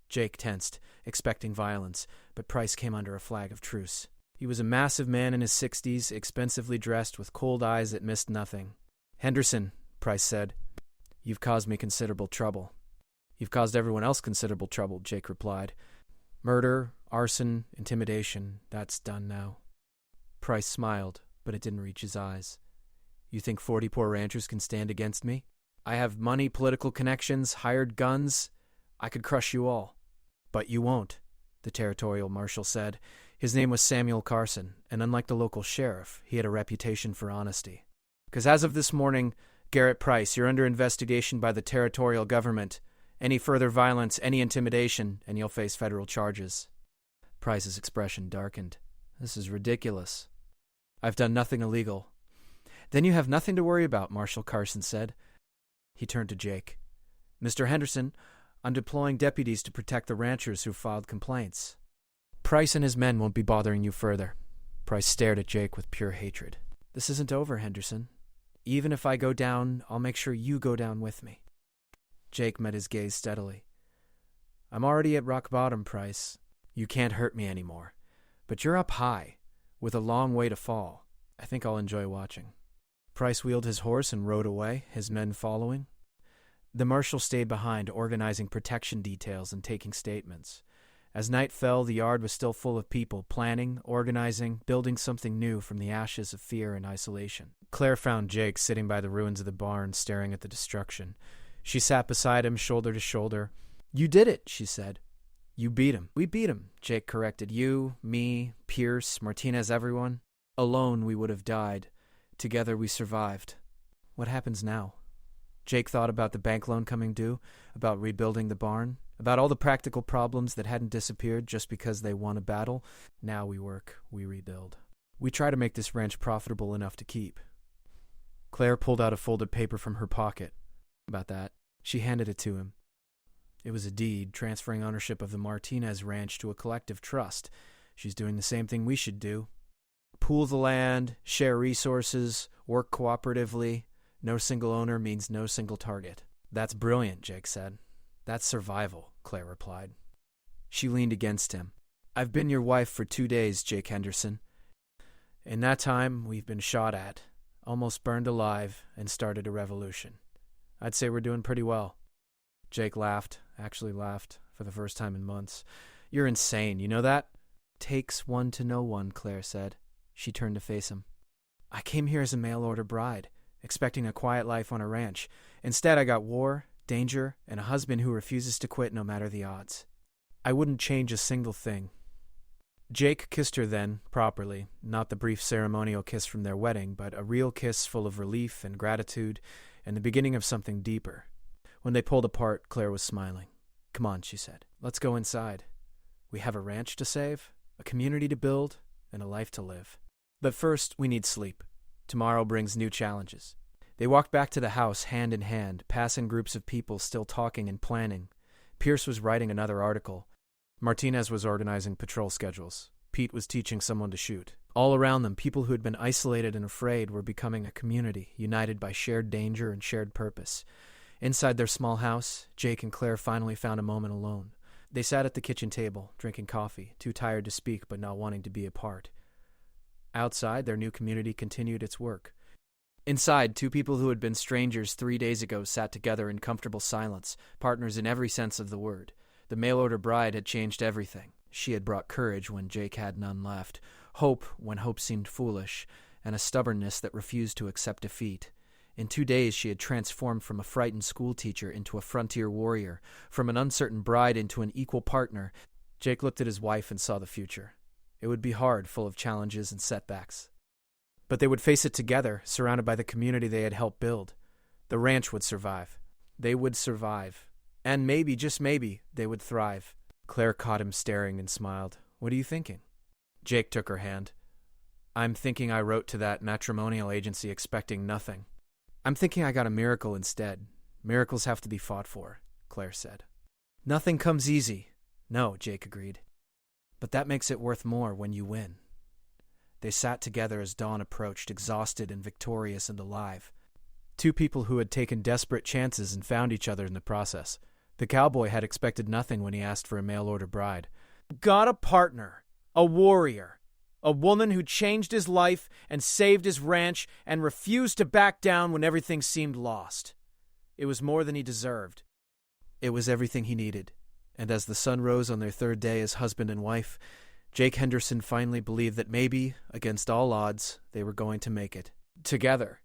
Jake tensed, expecting violence, but Price came under a flag of truce. He was a massive man in his 60s, expensively dressed with cold eyes that missed nothing. "Henderson," Price said, "you've caused me considerable trouble." "You've caused everyone else considerable trouble," Jake replied. "Murder, arson, intimidation, that's done now." Price smiled, but it didn't reach his eyes. "You think 40 poor ranchers can stand against me? I have money, political connections, hired guns. I could crush you all." "But you won't," the territorial marshal said. His name was Samuel Carson, and unlike the local sheriff, he had a reputation for honesty. "Because as of this morning, Garrett Price, you're under investigation by the territorial government. Any further violence, any intimidation, and you'll face federal charges." Price's expression darkened. "This is ridiculous." "I've done nothing illegal." "Then you have nothing to worry about," Marshal Carson said. He turned to Jake. "Mr. Henderson, I'm deploying deputies to protect the ranchers who filed complaints. Price and his men won't be bothering you further." Price stared at Jake with pure hatred. "This isn't over, Henderson. Even if I go down, I'll make sure you go down with me." Jake met his gaze steadily. "I'm already at rock bottom, Price. You can't hurt me anymore. But you're up high, with a long way to fall. I think I'll enjoy watching." Price wheeled his horse and rode away, his men following. The marshal stayed behind, organizing protection details and taking statements. As night fell, the yard was still full of people, planning, organizing, building something new from the ashes of fear and isolation. Claire found Jake sitting by the ruins of the barn, staring at the destruction. She sat beside him, shoulder to shoulder. "You did it," she said. "You beat him." "We beat him," Jake corrected. "You, me, Pierce, Martinez, everyone. Alone we would have died. Together we survived. What happens now?" Jake thought about the bank loan coming due, about rebuilding the barn, about all the practical problems that hadn't disappeared just because they won a battle. Now we work, we rebuild. We try to make this ranch profitable enough to keep. Claire pulled out a folded paper from her pocket. About that, she handed it to him. It was a deed transferring ownership of the Martinez ranch to a collective trust. She's doing the same thing we should do. Pool the land, share resources, work cooperatively. No single owner means no single target. "That's brilliant," Jake said. "That's survival. Claire replied. She leaned against him. I've been your wife for 2 days, Jake Henderson. In that time, we've been shot at, almost burned alive, and started a revolution. I'd say we're doing pretty well. Jake laughed, actually laughed, for the first time in months. You're insane, you know that? Takes one to know one, Claire said. She turned to face him. I came here as a mail-order bride, expecting a quiet life on a ranch. Instead, I got war, danger, and a husband who refuses to quit no matter the odds. I wouldn't change a single thing. Jake kissed her then, properly, not the brief ceremonial kiss from their wedding, but a real kiss full of relief and gratitude and the beginning of something deeper. When they pulled apart, Claire was smiling. Come on, she said. Let's go inside. We have a ranch to save, a community to build, and a life to live. But first, we need sleep. Tomorrow brings new challenges. They walked back to the house hand in hand, passing groups of people still talking and planning. Pierce was writing another article. Martinez was organizing patrol schedules. Pete was teaching someone to shoot. All around them, people who had been isolated and afraid were becoming a community, united by shared danger and shared purpose. Inside their small house, Jake and Claire finally found a moment alone. They sat at the kitchen table, drinking coffee, too tired to speak but not wanting to be apart. Outside, their new community continued its work. Inside, two people who had been strangers 3 days ago sat together in comfortable silence, partners in every sense of the word. The mail-order bride had changed everything. She had brought courage when Jake had none left, hope when hope seemed foolish, and a stubbornness that refused to accept defeat. In 2 days, she had transformed from a frightened schoolteacher into a frontier warrior, from an uncertain bride into an equal partner. Jake looked at his wife and saw the future. It would be hard, full of challenges and setbacks. But they would face it together, surrounded by the community they had helped build. The ranch would survive. They would survive. And maybe, just maybe, they would thrive. Claire caught him staring and smiled. What are you thinking? Jake took her hand. I'm thinking I wrote to that matrimonial agency expecting nothing. I'm thinking I got a miracle instead. Miracles have to be fought for, Claire said. Nothing comes easy. No, Jake agreed. But that makes it worth more when you win. They sat together as dawn approached, exhausted and victorious and alive. Two people who had taken desperate chances and found each other in the process. The cowboy had expected nothing when he asked for a mail-order bride. Got a partner, a warrior, a woman who changed his life and saved his ranch and refused to back down when everything seemed lost. It was more than he deserved. It was everything he needed. And as the sun rose on their 3rd day as husband and wife, Jake Henderson finally believed that maybe, against all odds, they were going to make it. Together.